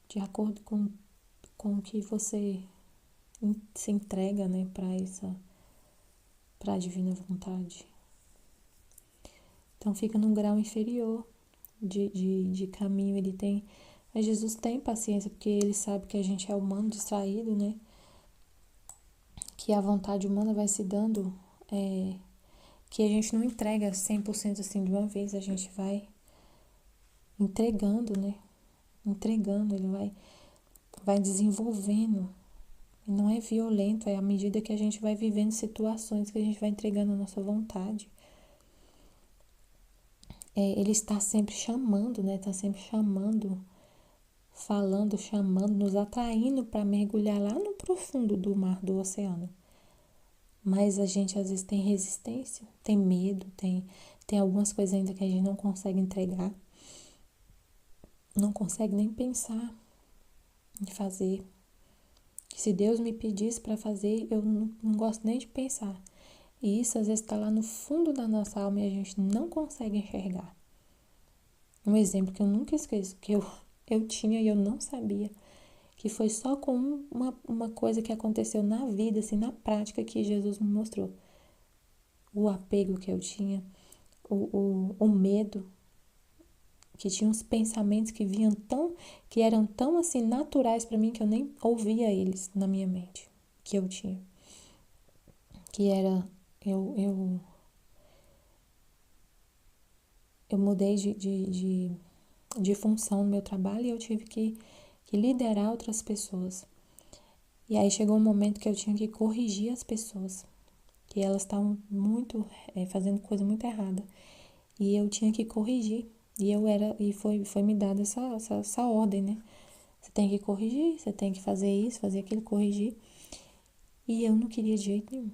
De acordo com o que você se entrega, né? Para a divina vontade. Então fica num grau inferior de caminho. Mas Jesus tem paciência, porque ele sabe que a gente é humano, distraído, né? Que a vontade humana vai se dando, que a gente não entrega 100% assim de uma vez, a gente vai entregando, né? Entregando, ele vai desenvolvendo. E não é violento, é à medida que a gente vai vivendo situações que a gente vai entregando a nossa vontade. Ele está sempre chamando, né? Está sempre chamando, falando, chamando, nos atraindo para mergulhar lá no profundo do mar, do oceano. Mas a gente às vezes tem resistência, tem medo, tem algumas coisas ainda que a gente não consegue entregar, não consegue nem pensar em fazer. Se Deus me pedisse para fazer, eu não gosto nem de pensar. E isso às vezes está lá no fundo da nossa alma e a gente não consegue enxergar. Um exemplo que eu nunca esqueço, que eu tinha e eu não sabia, que foi só com uma coisa que aconteceu na vida, assim, na prática, que Jesus me mostrou. O apego que eu tinha, o medo, que tinha uns pensamentos que eram tão assim naturais para mim que eu nem ouvia eles na minha mente, que eu tinha. Que era, eu mudei de função no meu trabalho e eu tive que liderar outras pessoas. E aí chegou um momento que eu tinha que corrigir as pessoas, que elas estavam fazendo coisa muito errada. E eu tinha que corrigir. E foi me dada essa ordem, né? Você tem que corrigir, você tem que fazer isso, fazer aquilo, corrigir. E eu não queria de jeito nenhum.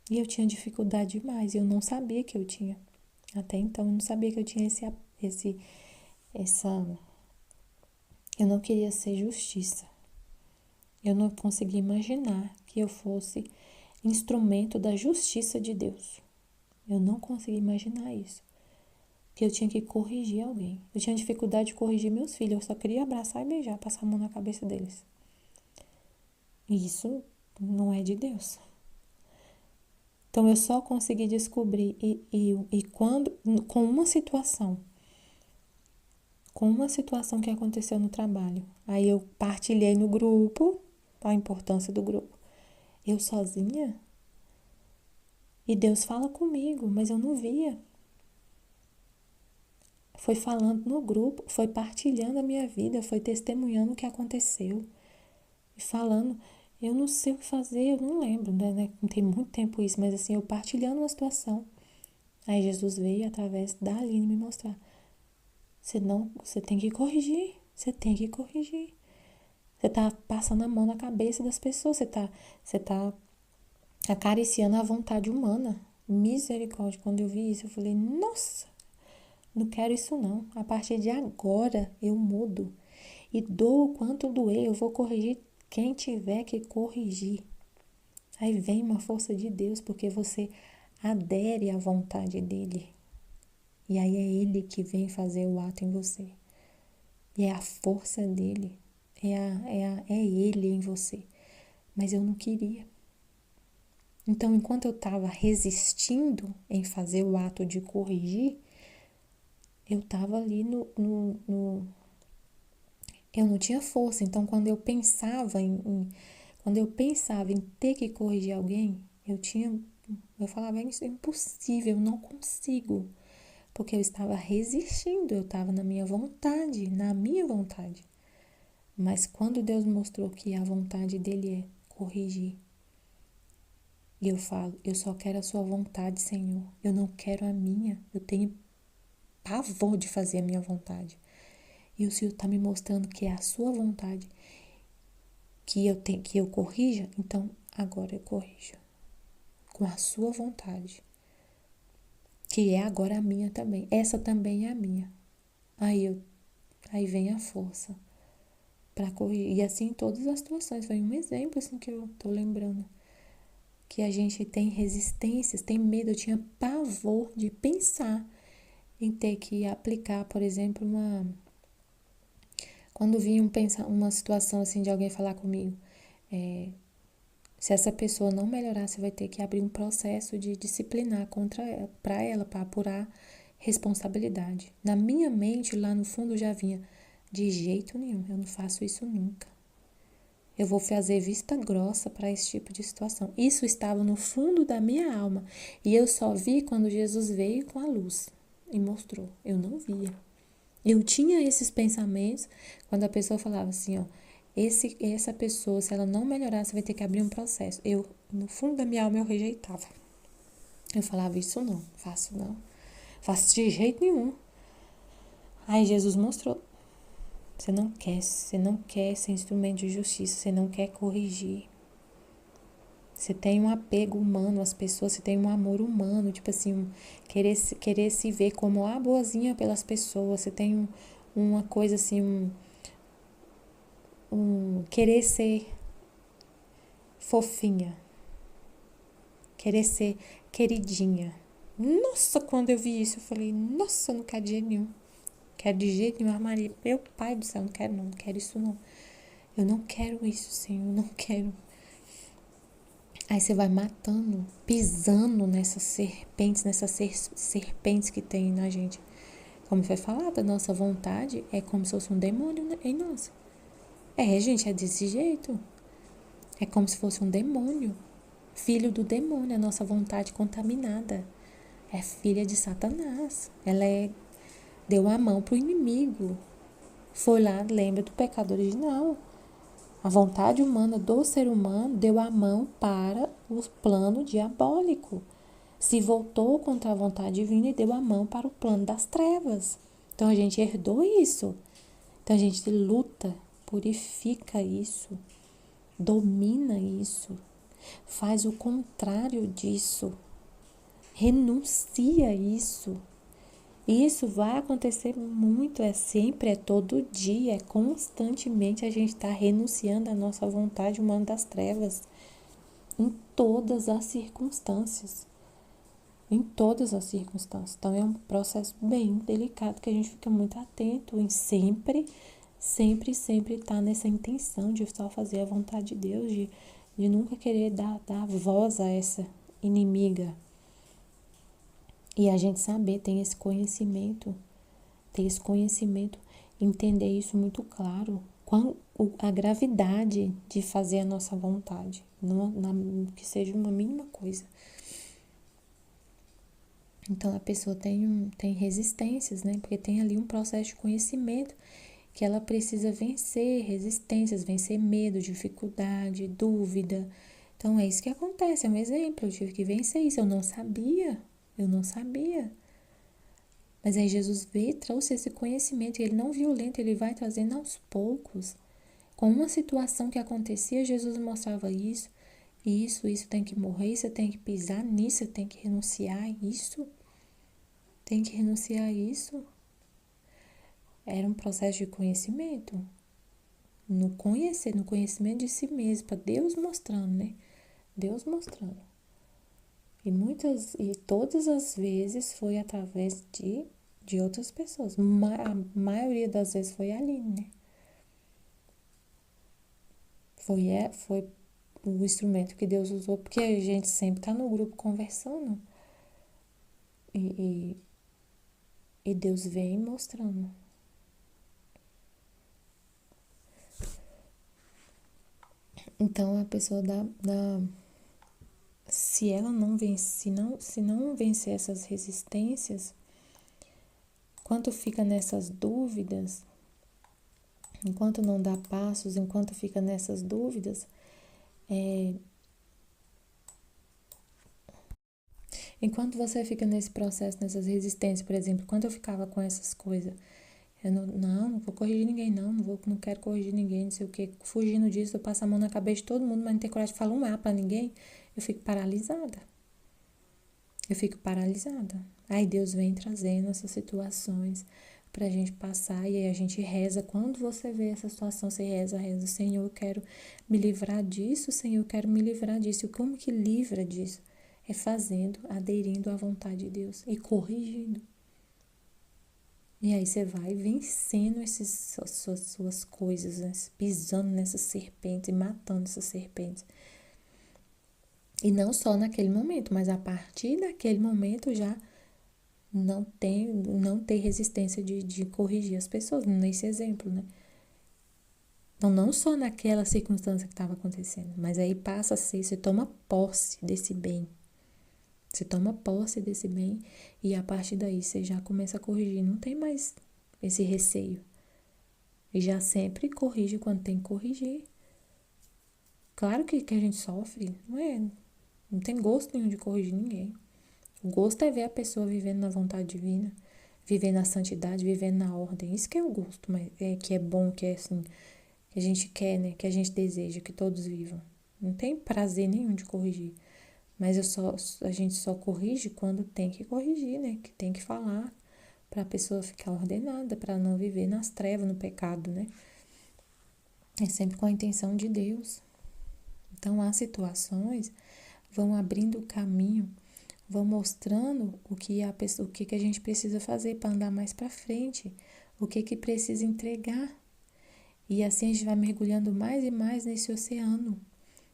E eu tinha dificuldade demais, e eu não sabia que eu tinha. Até então, eu não sabia que eu tinha essa... Eu não queria ser justiça. Eu não conseguia imaginar que eu fosse instrumento da justiça de Deus. Eu não conseguia imaginar isso. Que eu tinha que corrigir alguém. Eu tinha dificuldade de corrigir meus filhos. Eu só queria abraçar e beijar, passar a mão na cabeça deles. E isso não é de Deus. Então eu só consegui descobrir quando, com uma situação que aconteceu no trabalho. Aí eu partilhei no grupo a importância do grupo. Eu sozinha? E Deus fala comigo, mas eu não via. Foi falando no grupo, foi partilhando a minha vida, foi testemunhando o que aconteceu. E falando, eu não sei o que fazer, eu não lembro, né? Não tem muito tempo isso, mas assim, eu partilhando uma situação. Aí Jesus veio através da Aline me mostrar. Você tem que corrigir, você tem que corrigir. Você tá passando a mão na cabeça das pessoas, você tá acariciando a vontade humana. Misericórdia, quando eu vi isso, eu falei, nossa, não quero isso não. A partir de agora eu mudo. E dou o quanto doer, eu vou corrigir quem tiver que corrigir. Aí vem uma força de Deus, porque você adere à vontade dele. E aí é ele que vem fazer o ato em você. E é a força dele. É ele em você. Mas eu não queria. Então, enquanto eu estava resistindo em fazer o ato de corrigir, eu estava ali eu não tinha força. Então, quando eu pensava em ter que corrigir alguém, eu falava, isso é impossível, eu não consigo. Porque eu estava resistindo, eu estava na minha vontade. Mas quando Deus mostrou que a vontade dele é corrigir, e eu falo, eu só quero a sua vontade, Senhor. Eu não quero a minha. Eu tenho pavor de fazer a minha vontade. E o Senhor está me mostrando que é a sua vontade que eu corrija, então agora eu corrijo. Com a sua vontade. Que é agora a minha também. Essa também é a minha. Aí vem a força para corrigir. E assim em todas as situações. Foi um exemplo assim que eu tô lembrando. Que a gente tem resistências, tem medo. Eu tinha pavor de pensar em ter que aplicar, por exemplo, quando vinha uma situação assim de alguém falar comigo, se essa pessoa não melhorar, você vai ter que abrir um processo de disciplinar para ela, para apurar responsabilidade. Na minha mente, lá no fundo, já vinha, de jeito nenhum, eu não faço isso nunca. Eu vou fazer vista grossa para esse tipo de situação. Isso estava no fundo da minha alma. E eu só vi quando Jesus veio com a luz e mostrou. Eu não via. Eu tinha esses pensamentos quando a pessoa falava assim, ó, essa pessoa, se ela não melhorar, você vai ter que abrir um processo. Eu, no fundo da minha alma, eu rejeitava. Eu falava, isso não, faço não. Faço de jeito nenhum. Aí Jesus mostrou. Você não quer ser instrumento de justiça, você não quer corrigir. Você tem um apego humano às pessoas, você tem um amor humano, tipo assim, querer se ver como a boazinha pelas pessoas, você tem uma coisa assim, querer ser fofinha, querer ser queridinha. Nossa, quando eu vi isso, eu falei, nossa, eu não quero de jeito nenhum. Quero de jeito nenhum, Maria. Meu pai do céu, não quero isso não. Eu não quero isso, Senhor, eu não quero. Aí você vai matando, pisando nessas serpentes que tem na gente. Como foi falado, a nossa vontade é como se fosse um demônio em nós. Gente, é desse jeito. É como se fosse um demônio. Filho do demônio, a nossa vontade contaminada. É filha de Satanás. Deu a mão pro inimigo. Foi lá, lembra do pecado original. A vontade humana do ser humano deu a mão para o plano diabólico. Se voltou contra a vontade divina e deu a mão para o plano das trevas. Então a gente herdou isso. Então a gente luta, purifica isso, domina isso, faz o contrário disso, renuncia isso. Isso vai acontecer muito, sempre, é todo dia, é constantemente a gente está renunciando à nossa vontade humana das trevas, em todas as circunstâncias. Em todas as circunstâncias. Então é um processo bem delicado que a gente fica muito atento em sempre estar nessa intenção de só fazer a vontade de Deus, de nunca querer dar voz a essa inimiga. E a gente saber, ter esse conhecimento, entender isso muito claro, a gravidade de fazer a nossa vontade, que seja uma mínima coisa. Então a pessoa tem resistências, né? Porque tem ali um processo de conhecimento que ela precisa vencer resistências, vencer medo, dificuldade, dúvida. Então é isso que acontece, é um exemplo. Eu tive que vencer isso, eu não sabia. Mas aí Jesus veio e trouxe esse conhecimento, e ele não violento, ele vai trazendo aos poucos. Com uma situação que acontecia, Jesus mostrava isso tem que morrer, você tem que pisar nisso, você tem que renunciar a isso. Tem que renunciar a isso. Era um processo de conhecimento. No conhecimento de si mesmo, para Deus mostrando, né? Deus mostrando. E todas as vezes foi através de outras pessoas. A maioria das vezes foi a Aline, né? Foi o instrumento que Deus usou, porque a gente sempre tá no grupo conversando. E Deus vem mostrando. Então a pessoa se ela não vence, se não vencer essas resistências, enquanto fica nessas dúvidas, enquanto não dá passos, enquanto fica nessas dúvidas, enquanto você fica nesse processo, nessas resistências, por exemplo, quando eu ficava com essas coisas, eu não vou corrigir ninguém, não quero corrigir ninguém, não sei o que, fugindo disso, eu passo a mão na cabeça de todo mundo, mas não tenho coragem de falar um A pra ninguém, eu fico paralisada. Aí Deus vem trazendo essas situações pra gente passar, e aí a gente reza. Quando você vê essa situação, você reza, Senhor, eu quero me livrar disso, Senhor, eu quero me livrar disso. E como que livra disso? É fazendo, aderindo à vontade de Deus e corrigindo. E aí você vai vencendo suas coisas, né? Pisando nessas serpentes e matando essas serpentes. E não só naquele momento, mas a partir daquele momento já não ter resistência de corrigir as pessoas, nesse exemplo, né? Então, não só naquela circunstância que estava acontecendo, mas aí passa a ser, você toma posse desse bem. Você toma posse desse bem e a partir daí você já começa a corrigir. Não tem mais esse receio. E já sempre corrige quando tem que corrigir. Claro que a gente sofre, não tem gosto nenhum de corrigir ninguém. O gosto é ver a pessoa vivendo na vontade divina, vivendo na santidade, vivendo na ordem. Isso que é o gosto, mas que é bom, que é assim, que a gente quer, né? Que a gente deseja que todos vivam. Não tem prazer nenhum de corrigir. Mas a gente só corrige quando tem que corrigir, né? Que tem que falar para a pessoa ficar ordenada, para não viver nas trevas, no pecado, né? É sempre com a intenção de Deus. Então, as situações vão abrindo o caminho, vão mostrando o que a gente precisa fazer para andar mais para frente, o que precisa entregar. E assim a gente vai mergulhando mais e mais nesse oceano.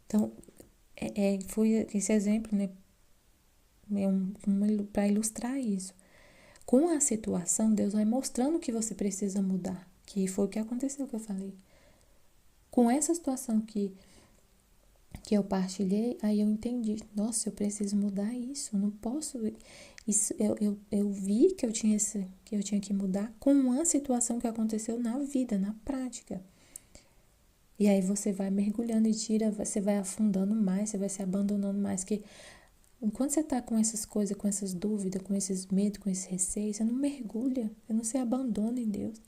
Então, foi esse exemplo, né? Para ilustrar isso. Com a situação, Deus vai mostrando o que você precisa mudar, que foi o que aconteceu que eu falei. Com essa situação que eu partilhei, aí eu entendi, nossa, eu preciso mudar isso, eu não posso, isso, eu vi que eu tinha que mudar com uma situação que aconteceu na vida, na prática. E aí você vai mergulhando e você vai afundando mais, você vai se abandonando mais, que enquanto você tá com essas coisas, com essas dúvidas, com esses medos, com esses receios, você não mergulha, você não se abandona em Deus.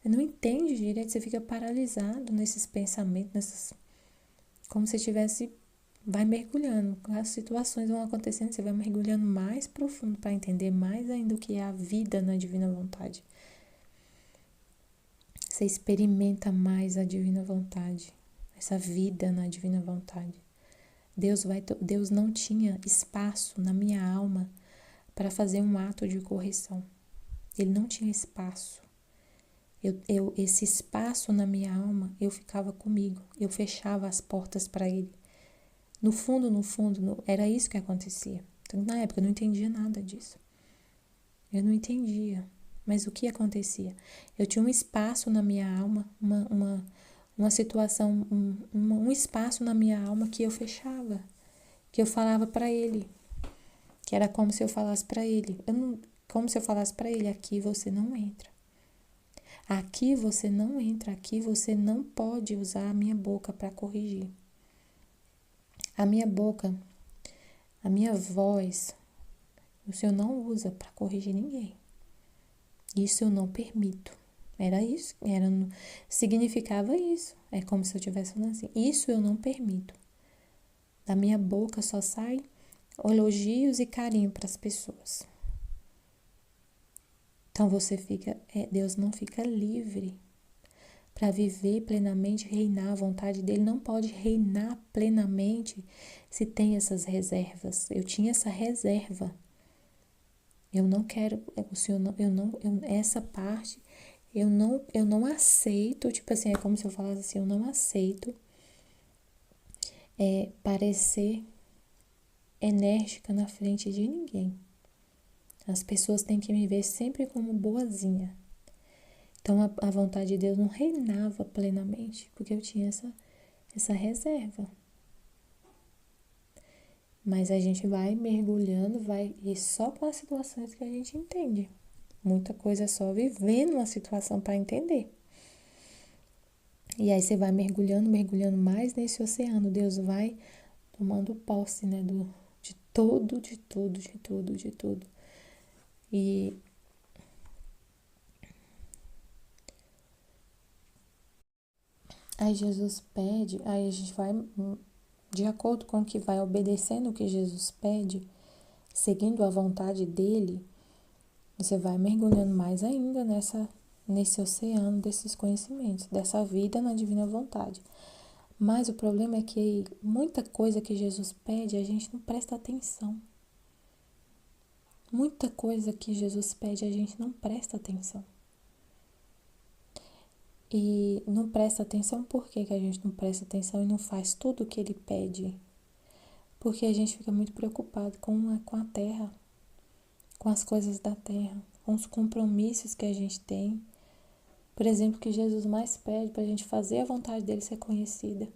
Você não entende direito, você fica paralisado nesses pensamentos, como se tivesse, vai mergulhando, as situações vão acontecendo, você vai mergulhando mais profundo para entender mais ainda o que é a vida na divina vontade. Você experimenta mais a divina vontade, essa vida na divina vontade. Deus não tinha espaço na minha alma para fazer um ato de correção. Ele não tinha espaço. Esse espaço na minha alma, eu ficava comigo. Eu fechava as portas para ele. No fundo, era isso que acontecia. Então, na época, eu não entendia nada disso. Eu não entendia. Mas o que acontecia? Eu tinha um espaço na minha alma, uma situação, um espaço na minha alma que eu fechava, que eu falava para ele, que era como se eu falasse para ele. Como se eu falasse para ele, aqui você não entra. Aqui você não entra, aqui você não pode usar a minha boca para corrigir. A minha boca, a minha voz, o Senhor não usa para corrigir ninguém. Isso eu não permito. Era isso, significava isso. É como se eu estivesse falando assim, isso eu não permito. Da minha boca só sai elogios e carinho para as pessoas. Então Deus não fica livre para viver plenamente, reinar. A vontade dele não pode reinar plenamente se tem essas reservas. Eu tinha essa reserva. Eu não quero, o Senhor não, essa parte eu não aceito, tipo assim, é como se eu falasse assim, eu não aceito parecer enérgica na frente de ninguém. As pessoas têm que me ver sempre como boazinha. Então a vontade de Deus não reinava plenamente, porque eu tinha essa reserva. Mas a gente vai mergulhando, e só com as situações que a gente entende. Muita coisa é só vivendo uma situação para entender. E aí você vai mergulhando mais nesse oceano. Deus vai tomando posse, né, de tudo. E aí Jesus pede, aí a gente vai, de acordo com o que vai obedecendo o que Jesus pede, seguindo a vontade dele, você vai mergulhando mais ainda nesse oceano desses conhecimentos, dessa vida na divina vontade. Mas o problema é que muita coisa que Jesus pede, a gente não presta atenção. Muita coisa que Jesus pede, a gente não presta atenção. E não presta atenção, por que a gente não presta atenção e não faz tudo o que ele pede? Porque a gente fica muito preocupado com a terra, com as coisas da terra, com os compromissos que a gente tem. Por exemplo, que Jesus mais pede para a gente fazer a vontade dele ser conhecida.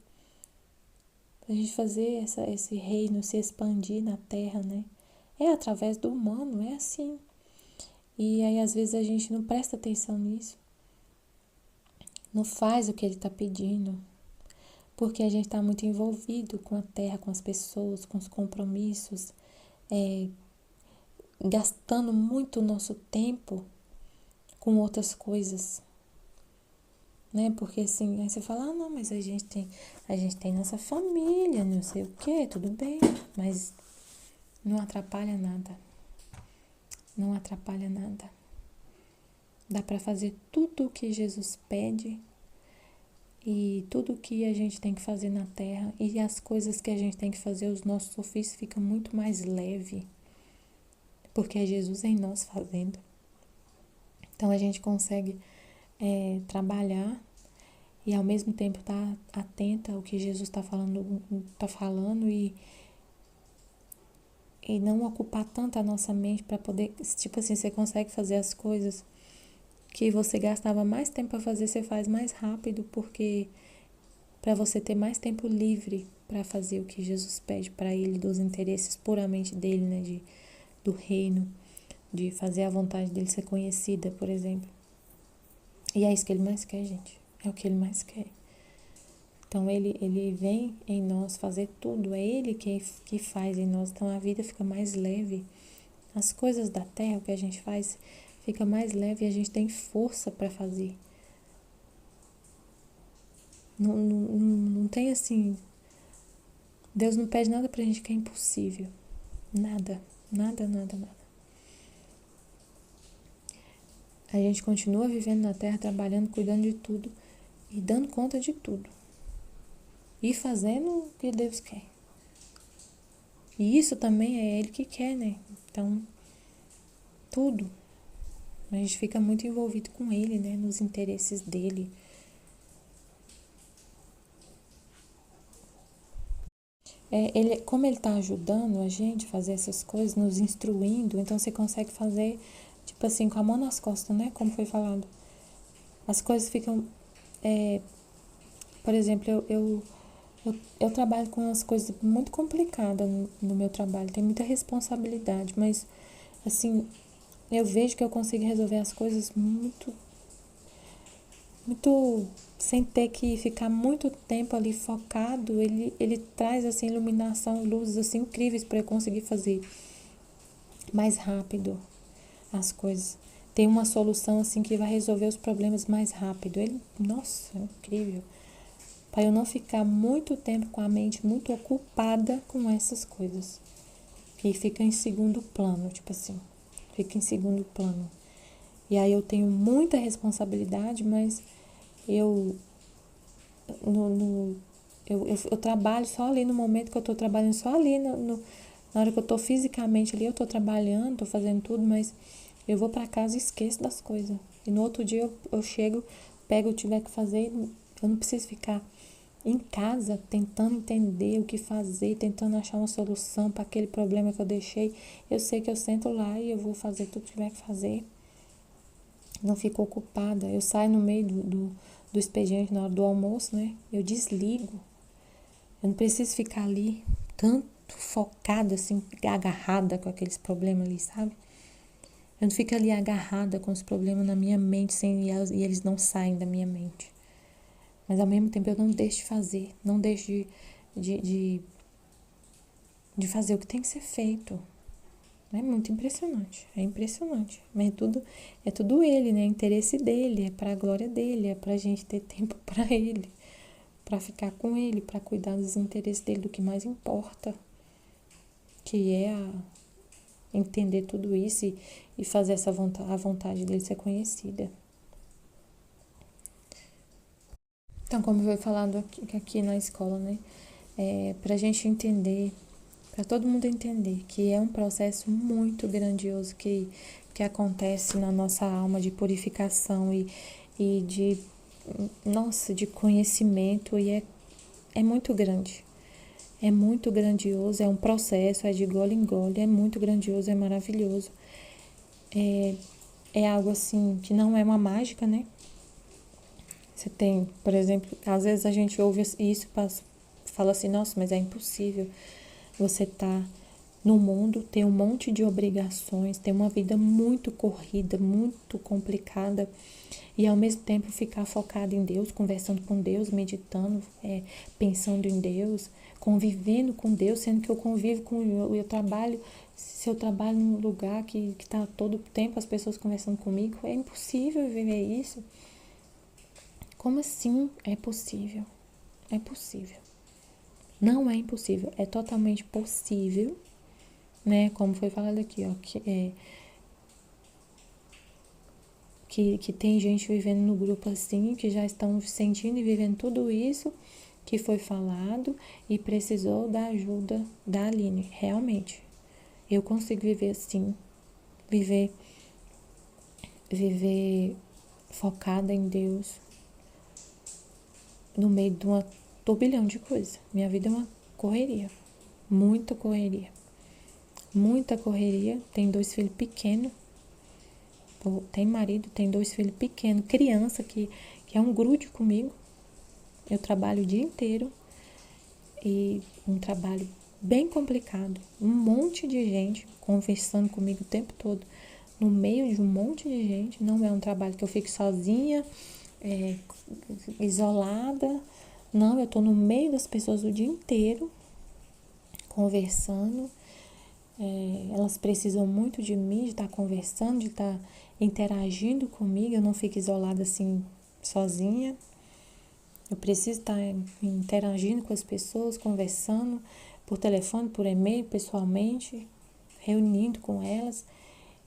Para a gente fazer esse reino se expandir na terra, né? É através do humano, é assim. E aí, às vezes, a gente não presta atenção nisso, não faz o que ele está pedindo, porque a gente está muito envolvido com a terra, com as pessoas, com os compromissos, gastando muito o nosso tempo com outras coisas, né? Porque assim, aí você fala, ah, não, mas a gente tem nossa família, não sei o quê, tudo bem, mas não atrapalha nada. Não atrapalha nada. Dá para fazer tudo o que Jesus pede e tudo o que a gente tem que fazer na terra e as coisas que a gente tem que fazer, os nossos ofícios ficam muito mais leve, porque é Jesus em nós fazendo. Então a gente consegue trabalhar e ao mesmo tempo estar atenta ao que Jesus está falando e não ocupar tanto a nossa mente para poder, tipo assim, você consegue fazer as coisas que você gastava mais tempo para fazer, você faz mais rápido, porque para você ter mais tempo livre para fazer o que Jesus pede para ele, dos interesses puramente dele, né, do reino, de fazer a vontade dele ser conhecida, por exemplo. E é isso que ele mais quer, gente. É o que ele mais quer. Então, ele vem em nós fazer tudo. É ele que faz em nós. Então, a vida fica mais leve. As coisas da terra, o que a gente faz, fica mais leve e a gente tem força para fazer. Não tem assim... Deus não pede nada pra gente que é impossível. Nada. Nada, nada, nada. A gente continua vivendo na terra, trabalhando, cuidando de tudo e dando conta de tudo. E fazendo o que Deus quer. E isso também é Ele que quer, né? Então, tudo. A gente fica muito envolvido com Ele, né? Nos interesses dele. Como Ele tá ajudando a gente a fazer essas coisas, nos instruindo, então você consegue fazer, tipo assim, com a mão nas costas, né? Como foi falado. As coisas ficam... por exemplo, eu trabalho com umas coisas muito complicadas no meu trabalho, tem muita responsabilidade, mas, assim, eu vejo que eu consigo resolver as coisas muito, muito, sem ter que ficar muito tempo ali focado. Ele traz, assim, iluminação, luzes, assim, incríveis para eu conseguir fazer mais rápido as coisas. Tem uma solução, assim, que vai resolver os problemas mais rápido. Nossa, é incrível. Para eu não ficar muito tempo com a mente muito ocupada com essas coisas. Que fica em segundo plano, tipo assim. Fica em segundo plano. E aí eu tenho muita responsabilidade, mas eu, eu trabalho só ali no momento que eu tô trabalhando, só ali na hora que eu tô fisicamente ali, eu tô trabalhando, tô fazendo tudo, mas eu vou para casa e esqueço das coisas. E no outro dia eu chego, pego o que tiver que fazer, eu não preciso ficar em casa tentando entender o que fazer, tentando achar uma solução para aquele problema que eu deixei. Eu sei que eu sento lá e eu vou fazer tudo que tiver que fazer. Não fico ocupada. Eu saio no meio do expediente na hora do almoço, né? Eu desligo. Eu não preciso ficar ali tanto focada, assim, agarrada com aqueles problemas ali, sabe? Eu não fico ali agarrada com os problemas na minha mente e eles não saem da minha mente. Mas ao mesmo tempo eu não deixo de fazer, não deixo de fazer o que tem que ser feito. É muito impressionante, é impressionante. Mas é tudo ele, né? É interesse dele, é para a glória dele, é para a gente ter tempo para ele, para ficar com ele, para cuidar dos interesses dele, do que mais importa, que é entender tudo isso e fazer a vontade dele ser conhecida. Então, como foi falado aqui na escola, né? Para a gente entender, para todo mundo entender que é um processo muito grandioso que acontece na nossa alma de purificação e de conhecimento, e é muito grande. É muito grandioso, é um processo, é de gole em gole, é muito grandioso, é maravilhoso. É algo assim que não é uma mágica, né? Você tem, por exemplo, às vezes a gente ouve isso e fala assim, nossa, mas é impossível você tá no mundo, ter um monte de obrigações, ter uma vida muito corrida, muito complicada, e ao mesmo tempo ficar focada em Deus, conversando com Deus, meditando, pensando em Deus, convivendo com Deus, sendo que eu convivo com eu trabalho, se eu trabalho num lugar que está todo o tempo as pessoas conversando comigo, é impossível viver isso. Como assim é possível? É possível. Não é impossível, é totalmente possível, né? Como foi falado aqui, ó, que tem gente vivendo no grupo assim, que já estão sentindo e vivendo tudo isso que foi falado e precisou da ajuda da Aline. Realmente, eu consigo viver assim, viver focada em Deus no meio de uma turbilhão de coisas. Minha vida é uma correria, muita correria. Muita correria, tem 2 filhos pequenos, tem marido, tem 2 filhos pequenos, criança que é um grude comigo. Eu trabalho o dia inteiro e um trabalho bem complicado. Um monte de gente conversando comigo o tempo todo, no meio de um monte de gente. Não é um trabalho que eu fique sozinha, isolada. Não, eu tô no meio das pessoas o dia inteiro, conversando. Elas precisam muito de mim, de estar conversando, de estar interagindo comigo. Eu não fico isolada assim, sozinha. Eu preciso estar interagindo com as pessoas, conversando por telefone, por e-mail, pessoalmente, reunindo com elas.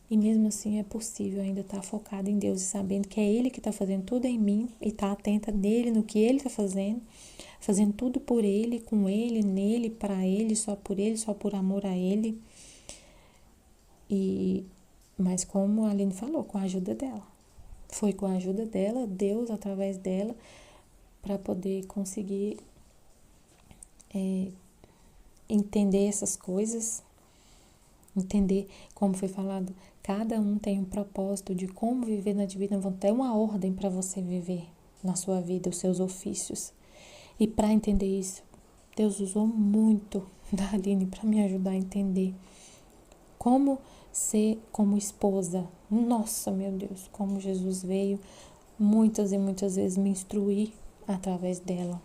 E mesmo assim é possível ainda estar focada em Deus e sabendo que é Ele que está fazendo tudo em mim e estar atenta nele, no que Ele está fazendo tudo por Ele, com Ele, nele, para Ele, só por amor a Ele. Mas como a Aline falou, com a ajuda dela. Foi com a ajuda dela, Deus através dela, para poder conseguir entender essas coisas, entender, como foi falado, cada um tem um propósito de como viver na divina vontade, é uma ordem para você viver na sua vida, os seus ofícios. E para entender isso, Deus usou muito da Aline para me ajudar a entender como ser como esposa. Nossa, meu Deus, como Jesus veio muitas e muitas vezes me instruir através dela.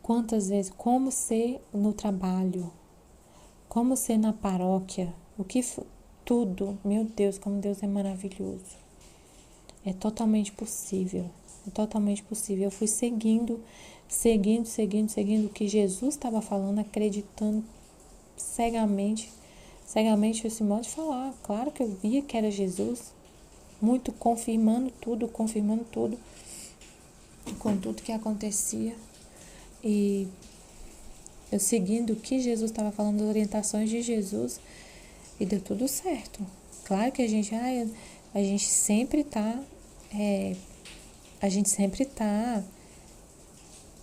Quantas vezes, como ser no trabalho, como ser na paróquia, tudo, meu Deus, como Deus é maravilhoso. É totalmente possível, é totalmente possível. Eu fui seguindo o que Jesus estava falando, acreditando cegamente esse modo de falar. Claro que eu via que era Jesus, muito confirmando tudo, com tudo que acontecia. E eu seguindo o que Jesus estava falando, as orientações de Jesus, e deu tudo certo. Claro que a gente sempre tá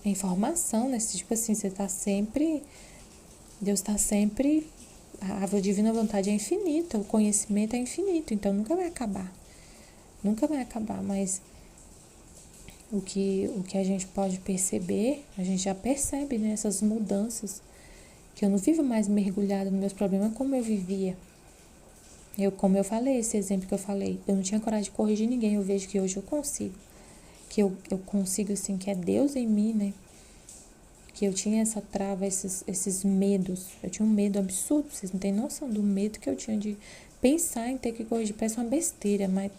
em formação, né? Tipo assim, Deus está sempre, a divina vontade é infinita, o conhecimento é infinito, então nunca vai acabar, mas o que a gente pode perceber, a gente já percebe, né, essas mudanças, que eu não vivo mais mergulhada nos meus problemas como eu vivia. Como eu falei, esse exemplo que eu falei, eu não tinha coragem de corrigir ninguém, eu vejo que hoje eu consigo. Que eu consigo, assim, que é Deus em mim, né? Que eu tinha essa trava, esses medos. Eu tinha um medo absurdo, vocês não têm noção do medo que eu tinha de pensar em ter que corrigir. Parece uma besteira, mas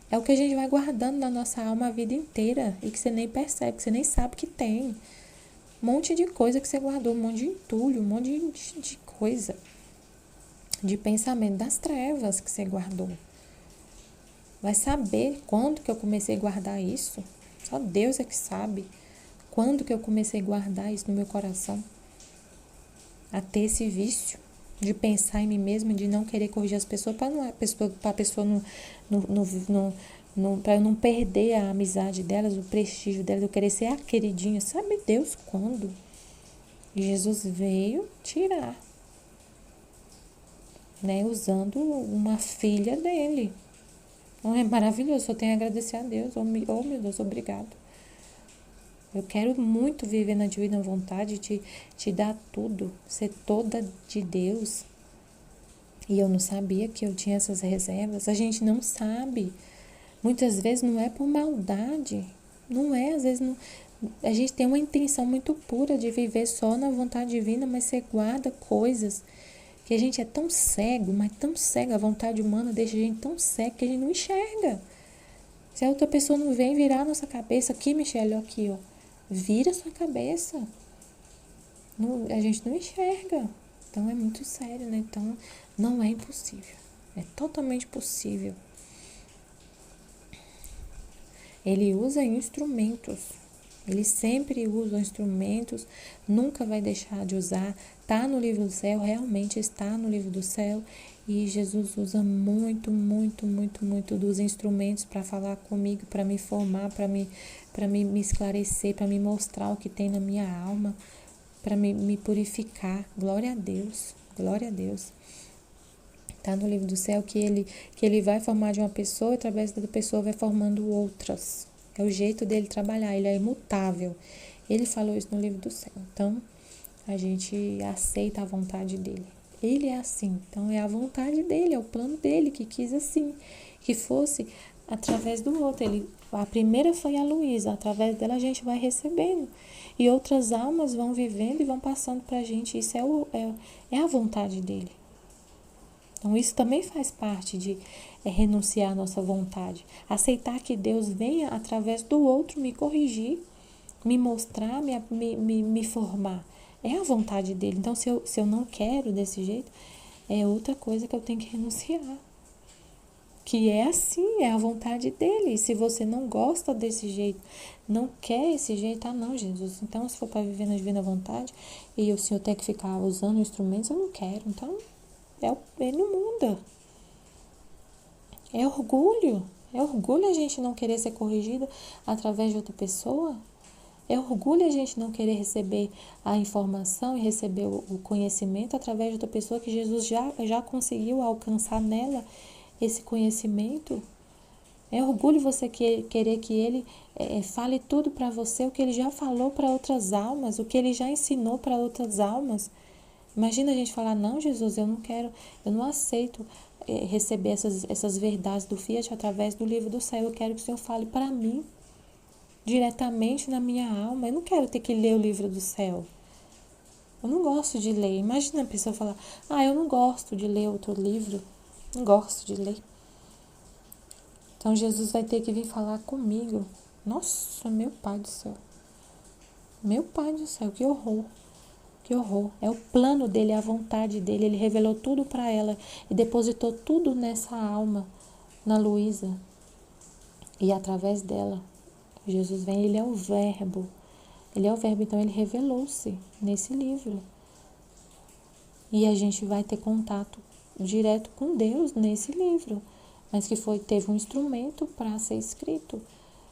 é o que a gente vai guardando na nossa alma a vida inteira e que você nem percebe, que você nem sabe que tem. Um monte de coisa que você guardou, um monte de entulho, um monte de coisa. De pensamento das trevas que você guardou. Vai saber quando que eu comecei a guardar isso? Só Deus é que sabe quando que eu comecei a guardar isso no meu coração. A ter esse vício de pensar em mim mesma, de não querer corrigir as pessoas, para a pessoa para eu não perder a amizade delas, o prestígio delas, eu querer ser a queridinha. Sabe Deus quando? E Jesus veio tirar, né, usando uma filha dele. Então, é maravilhoso, só tenho a agradecer a Deus. Oh, meu Deus, obrigado. Eu quero muito viver na divina vontade de te dar tudo, ser toda de Deus. E eu não sabia que eu tinha essas reservas. A gente não sabe. Muitas vezes não é por maldade. Não é, às vezes não. A gente tem uma intenção muito pura de viver só na vontade divina, mas você guarda coisas que a gente é tão cego, mas tão cego, a vontade humana deixa a gente tão cego que a gente não enxerga. Se a outra pessoa não vem virar a nossa cabeça, aqui, Michele, aqui, ó, vira a sua cabeça. Não, a gente não enxerga. Então é muito sério, né? Então não é impossível. É totalmente possível. Ele usa instrumentos. Ele sempre usa instrumentos, nunca vai deixar de usar. Está no livro do céu, realmente está no livro do céu. E Jesus usa muito, muito, muito, muito dos instrumentos para falar comigo, para me formar, para me esclarecer, para me mostrar o que tem na minha alma, para me purificar. Glória a Deus, glória a Deus. Está no livro do céu que ele vai formar de uma pessoa, e através da pessoa vai formando outras. É o jeito dele trabalhar, ele é imutável. Ele falou isso no livro do céu. Então, a gente aceita a vontade dele. Ele é assim, então é a vontade dele, é o plano dele que quis assim, que fosse através do outro. A primeira foi a Luísa, através dela a gente vai recebendo. E outras almas vão vivendo e vão passando pra gente. Isso é a vontade dele. Então, isso também faz parte de renunciar à nossa vontade. Aceitar que Deus venha, através do outro, me corrigir, me mostrar, me formar. É a vontade dele. Então, se eu não quero desse jeito, é outra coisa que eu tenho que renunciar. Que é assim, é a vontade dele. E se você não gosta desse jeito, não quer esse jeito, não, Jesus. Então, se for para viver na divina vontade, e o Senhor tem que ficar usando instrumentos, eu não quero. Então, ele não muda. É orgulho. É orgulho a gente não querer ser corrigido através de outra pessoa. É orgulho a gente não querer receber a informação e receber o conhecimento através de outra pessoa que Jesus já conseguiu alcançar nela esse conhecimento. É orgulho você querer que ele fale tudo para você, o que ele já falou para outras almas, o que ele já ensinou para outras almas. Imagina a gente falar, não, Jesus, eu não quero, eu não aceito receber essas verdades do Fiat através do livro do céu. Eu quero que o Senhor fale para mim, diretamente na minha alma. Eu não quero ter que ler o livro do céu. Eu não gosto de ler. Imagina a pessoa falar, eu não gosto de ler outro livro. Não gosto de ler. Então Jesus vai ter que vir falar comigo. Nossa, meu Pai do céu. Meu Pai do céu, que horror. Que horror. É o plano dele, a vontade dele. Ele revelou tudo para ela e depositou tudo nessa alma, na Luísa. E através dela, Jesus vem, ele é o verbo. Ele é o verbo, então ele revelou-se nesse livro. E a gente vai ter contato direto com Deus nesse livro. Mas que teve um instrumento para ser escrito.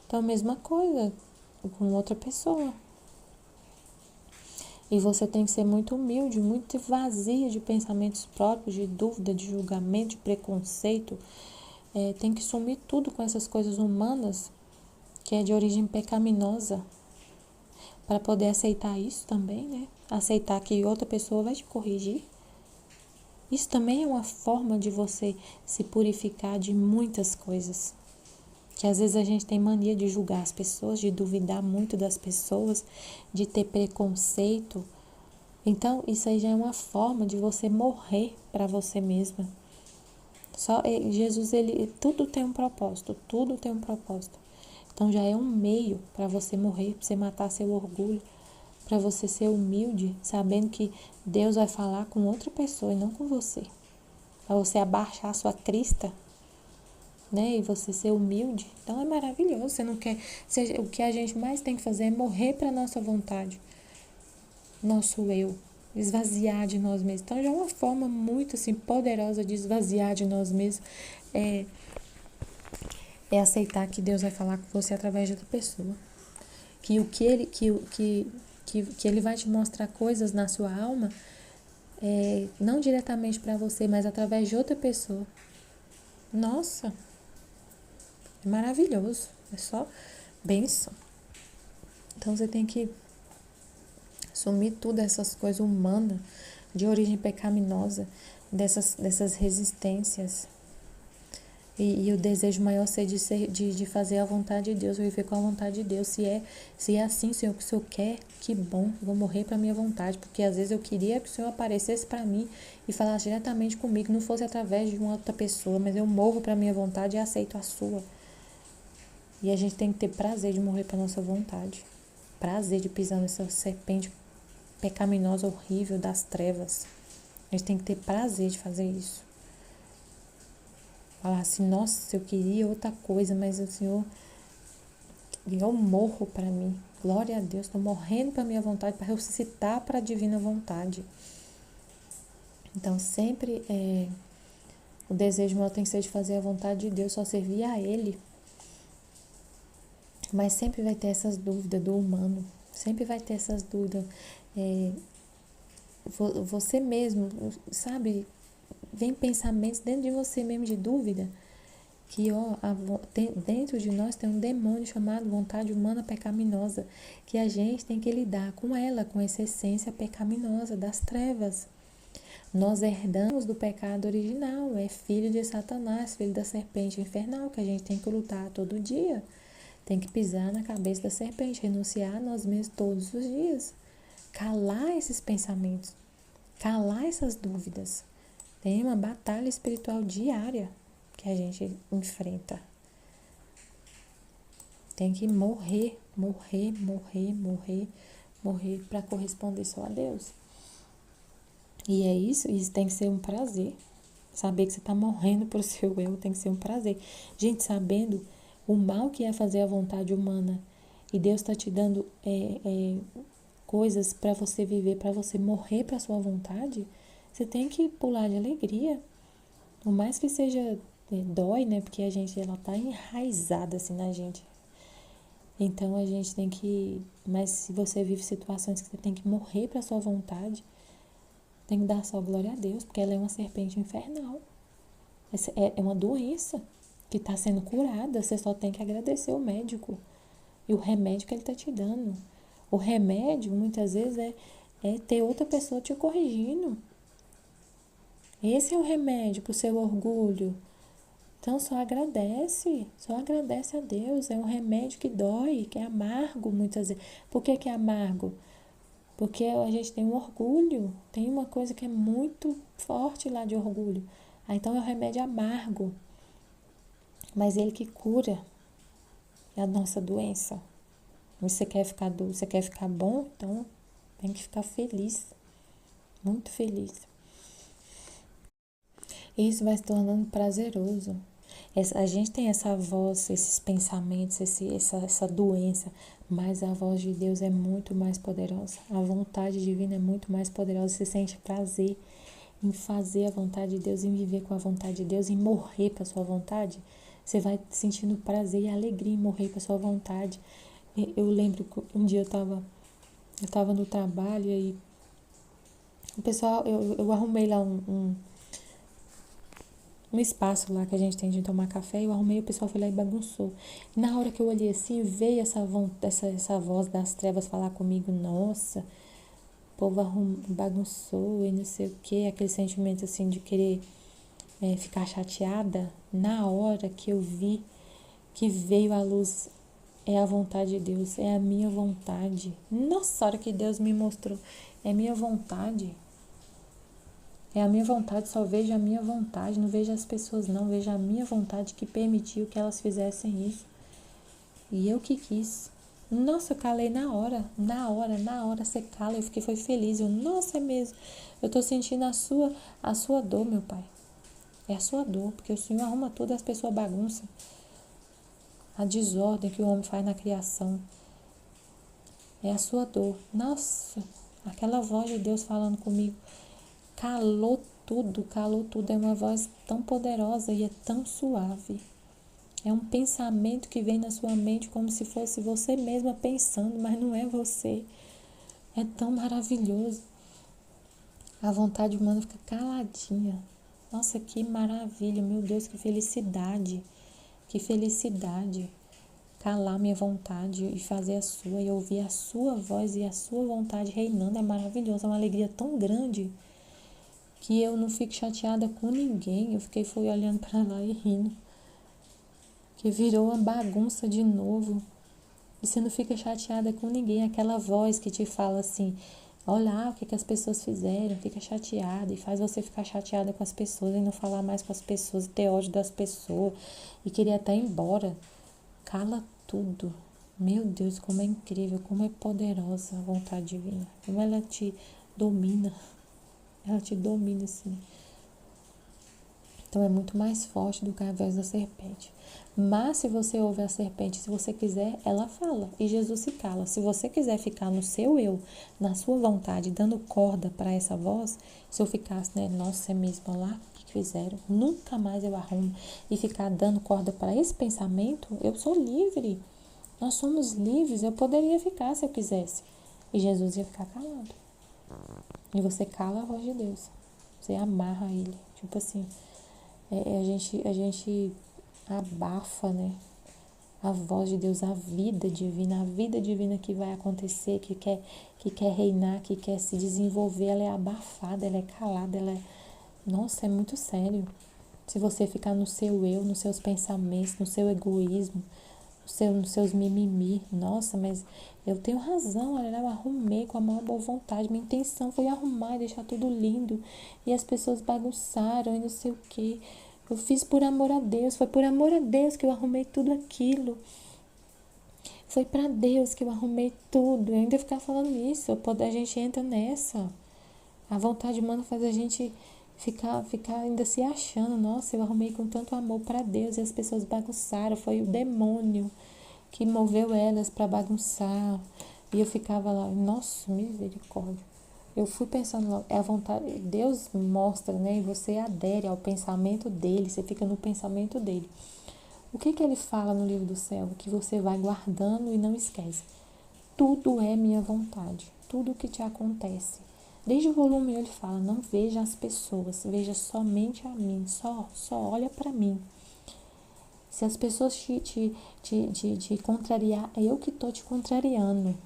Então, mesma coisa com outra pessoa. E você tem que ser muito humilde, muito vazia de pensamentos próprios, de dúvida, de julgamento, de preconceito. Tem que sumir tudo com essas coisas humanas, que é de origem pecaminosa, para poder aceitar isso também, né? Aceitar que outra pessoa vai te corrigir. Isso também é uma forma de você se purificar de muitas coisas. Que às vezes a gente tem mania de julgar as pessoas, de duvidar muito das pessoas, de ter preconceito. Então, isso aí já é uma forma de você morrer para você mesma. Jesus, tudo tem um propósito, tudo tem um propósito. Então, já é um meio para você morrer, para você matar seu orgulho, para você ser humilde, sabendo que Deus vai falar com outra pessoa e não com você. Para você abaixar a sua crista, né? E você ser humilde. Então é maravilhoso. Você não quer. O que a gente mais tem que fazer é morrer para nossa vontade. Nosso eu. Esvaziar de nós mesmos. Então já é uma forma muito assim, poderosa de esvaziar de nós mesmos. É aceitar que Deus vai falar com você através de outra pessoa. Que ele vai te mostrar coisas na sua alma, não diretamente para você, mas através de outra pessoa. Nossa! É maravilhoso, é só bênção. Então você tem que sumir tudo essas coisas humanas, de origem pecaminosa, dessas resistências. E o desejo maior ser de fazer a vontade de Deus, viver com a vontade de Deus. Se é assim, Senhor, que o Senhor quer, que bom, vou morrer para a minha vontade. Porque às vezes eu queria que o Senhor aparecesse para mim e falasse diretamente comigo, não fosse através de uma outra pessoa, mas eu morro para a minha vontade e aceito a sua. E a gente tem que ter prazer de morrer para a nossa vontade. Prazer de pisar nessa serpente pecaminosa, horrível das trevas. A gente tem que ter prazer de fazer isso. Falar assim, nossa, eu queria outra coisa, mas o Senhor, eu morro para mim. Glória a Deus, estou morrendo para a minha vontade, para ressuscitar para a divina vontade. Então, sempre o desejo meu tem que ser de fazer a vontade de Deus, só servir a Ele. Mas sempre vai ter essas dúvidas do humano, sempre vai ter essas dúvidas. Você mesmo, sabe, vem pensamentos dentro de você mesmo de dúvida, que dentro de nós tem um demônio chamado vontade humana pecaminosa, que a gente tem que lidar com ela, com essa essência pecaminosa das trevas. Nós herdamos do pecado original, é filho de Satanás, filho da serpente infernal, que a gente tem que lutar todo dia. Tem que pisar na cabeça da serpente, renunciar a nós mesmos todos os dias. Calar esses pensamentos, calar essas dúvidas. Tem uma batalha espiritual diária que a gente enfrenta. Tem que morrer para corresponder só a Deus. E é isso tem que ser um prazer. Saber que você está morrendo para o seu eu tem que ser um prazer. Gente, sabendo o mal que é fazer a vontade humana e Deus está te dando coisas para você viver, para você morrer para a sua vontade, você tem que pular de alegria. Por mais que seja, dói, né? Porque ela tá enraizada assim na gente. Então a gente tem que, mas se você vive situações que você tem que morrer para a sua vontade, tem que dar só glória a Deus, porque ela é uma serpente infernal. É uma doença que está sendo curada, você só tem que agradecer o médico e o remédio que ele está te dando. O remédio, muitas vezes, é ter outra pessoa te corrigindo. Esse é o remédio para o seu orgulho. Então, só agradece a Deus. É um remédio que dói, que é amargo, muitas vezes. Por que é amargo? Porque a gente tem um orgulho, tem uma coisa que é muito forte lá de orgulho. Então, é um remédio amargo. Mas ele que cura a nossa doença. Você quer ficar você quer ficar bom? Então tem que ficar feliz. Muito feliz. E isso vai se tornando prazeroso. A gente tem essa voz, esses pensamentos, essa doença, mas a voz de Deus é muito mais poderosa. A vontade divina é muito mais poderosa. Você sente prazer em fazer a vontade de Deus, em viver com a vontade de Deus, em morrer para a sua vontade. Você vai sentindo prazer e alegria em morrer para a sua vontade. Eu lembro que um dia eu tava no trabalho e o pessoal, eu arrumei lá um espaço lá que a gente tem de tomar café, eu arrumei, o pessoal foi lá e bagunçou. E na hora que eu olhei assim, veio essa voz das trevas falar comigo, nossa, o povo bagunçou e não sei o que, aquele sentimento assim de querer ficar chateada. Na hora que eu vi que veio a luz, é a vontade de Deus, é a minha vontade. Nossa, a hora que Deus me mostrou, é minha vontade. É a minha vontade, só vejo a minha vontade, não vejo as pessoas não, vejo a minha vontade que permitiu que elas fizessem isso. E eu que quis. Nossa, eu calei na hora você cala, foi feliz. Nossa, é mesmo, eu tô sentindo a sua dor, meu pai. É a sua dor, porque o Senhor arruma tudo, as pessoas bagunçam. A desordem que o homem faz na criação. É a sua dor. Nossa, aquela voz de Deus falando comigo. Calou tudo. É uma voz tão poderosa e é tão suave. É um pensamento que vem na sua mente como se fosse você mesma pensando, mas não é você. É tão maravilhoso. A vontade humana fica caladinha. Nossa, que maravilha, meu Deus, que felicidade. Que felicidade. calar minha vontade e fazer a sua, e ouvir a sua voz e a sua vontade reinando, é maravilhoso, é uma alegria tão grande que eu não fico chateada com ninguém. Eu fui olhando para lá e rindo, que virou uma bagunça de novo. E você não fica chateada com ninguém, aquela voz que te fala assim, olha o que as pessoas fizeram, fica chateada e faz você ficar chateada com as pessoas e não falar mais com as pessoas, ter ódio das pessoas e querer até ir embora. Cala tudo. Meu Deus, como é incrível, como é poderosa a vontade divina, como ela te domina. Ela te domina, assim. Então é muito mais forte do que a voz da serpente. Mas se você ouve a serpente, se você quiser, ela fala e Jesus se cala. Se você quiser ficar no seu eu, na sua vontade, dando corda para essa voz, se eu ficasse, né, nossa, é mesmo lá que fizeram, nunca mais eu arrumo, e ficar dando corda para esse pensamento, eu sou livre. Nós somos livres, eu poderia ficar se eu quisesse. E Jesus ia ficar calado. E você cala a voz de Deus. Você amarra ele. Tipo assim, a gente abafa, né? A voz de Deus, a vida divina que vai acontecer, que quer reinar, que quer se desenvolver, ela é abafada, ela é calada, ela é... Nossa, é muito sério. Se você ficar no seu eu, nos seus pensamentos, no seu egoísmo, nos seus mimimi, nossa, mas eu tenho razão, olha, eu arrumei com a maior boa vontade, minha intenção foi arrumar e deixar tudo lindo, e as pessoas bagunçaram e não sei o que. Eu fiz por amor a Deus, foi por amor a Deus que eu arrumei tudo aquilo. Foi para Deus que eu arrumei tudo. Eu ainda ficar falando isso, a gente entra nessa. A vontade humana faz a gente ficar ainda se achando. Nossa, eu arrumei com tanto amor para Deus e as pessoas bagunçaram. Foi o demônio que moveu elas para bagunçar. E eu ficava lá, nossa, misericórdia. Eu fui pensando logo, é a vontade, Deus mostra, né? E você adere ao pensamento dele, você fica no pensamento dele. O que ele fala no livro do céu? Que você vai guardando e não esquece. Tudo é minha vontade, tudo que te acontece. Desde o volume 1 ele fala, não veja as pessoas, veja somente a mim, só olha para mim. Se as pessoas te contrariar, é eu que tô te contrariando.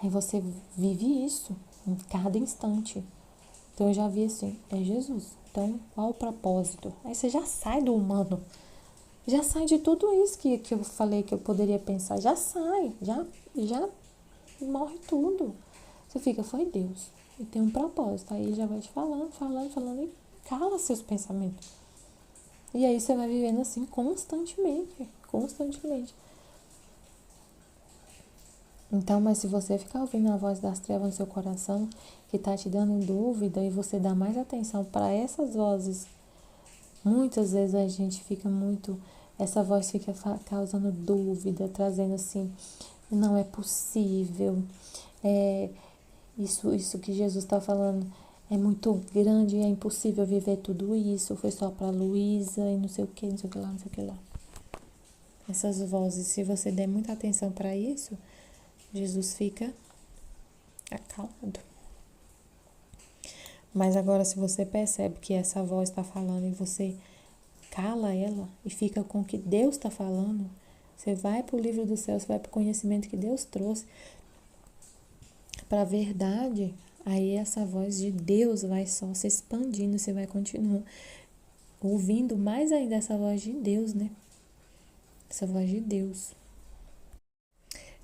Aí você vive isso em cada instante. Então eu já vi assim, é Jesus. Então, qual o propósito? Aí você já sai do humano. Já sai de tudo isso que eu falei que eu poderia pensar. Já sai, já morre tudo. Você fica, foi Deus. E tem um propósito. Aí ele já vai te falando e cala seus pensamentos. E aí você vai vivendo assim constantemente. Então, mas se você ficar ouvindo a voz das trevas no seu coração, que tá te dando dúvida, e você dá mais atenção para essas vozes, muitas vezes a gente fica muito, essa voz fica causando dúvida, trazendo assim, não é possível, isso que Jesus está falando é muito grande, é impossível viver tudo isso, foi só para Luísa e não sei o que, não sei o que lá, não sei o que lá. Essas vozes, se você der muita atenção para isso, Jesus fica acalmado. Mas agora, se você percebe que essa voz está falando e você cala ela e fica com o que Deus está falando, você vai para o livro do céu, você vai para o conhecimento que Deus trouxe, para a verdade, aí essa voz de Deus vai só se expandindo, você vai continuar ouvindo mais ainda essa voz de Deus, né? Essa voz de Deus.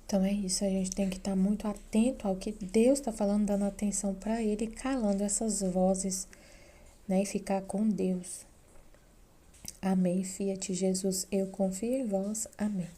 Então é isso, a gente tem que estar muito atento ao que Deus está falando, dando atenção para Ele, calando essas vozes, né? E ficar com Deus. Amém. Fiat Jesus, eu confio em vós. Amém.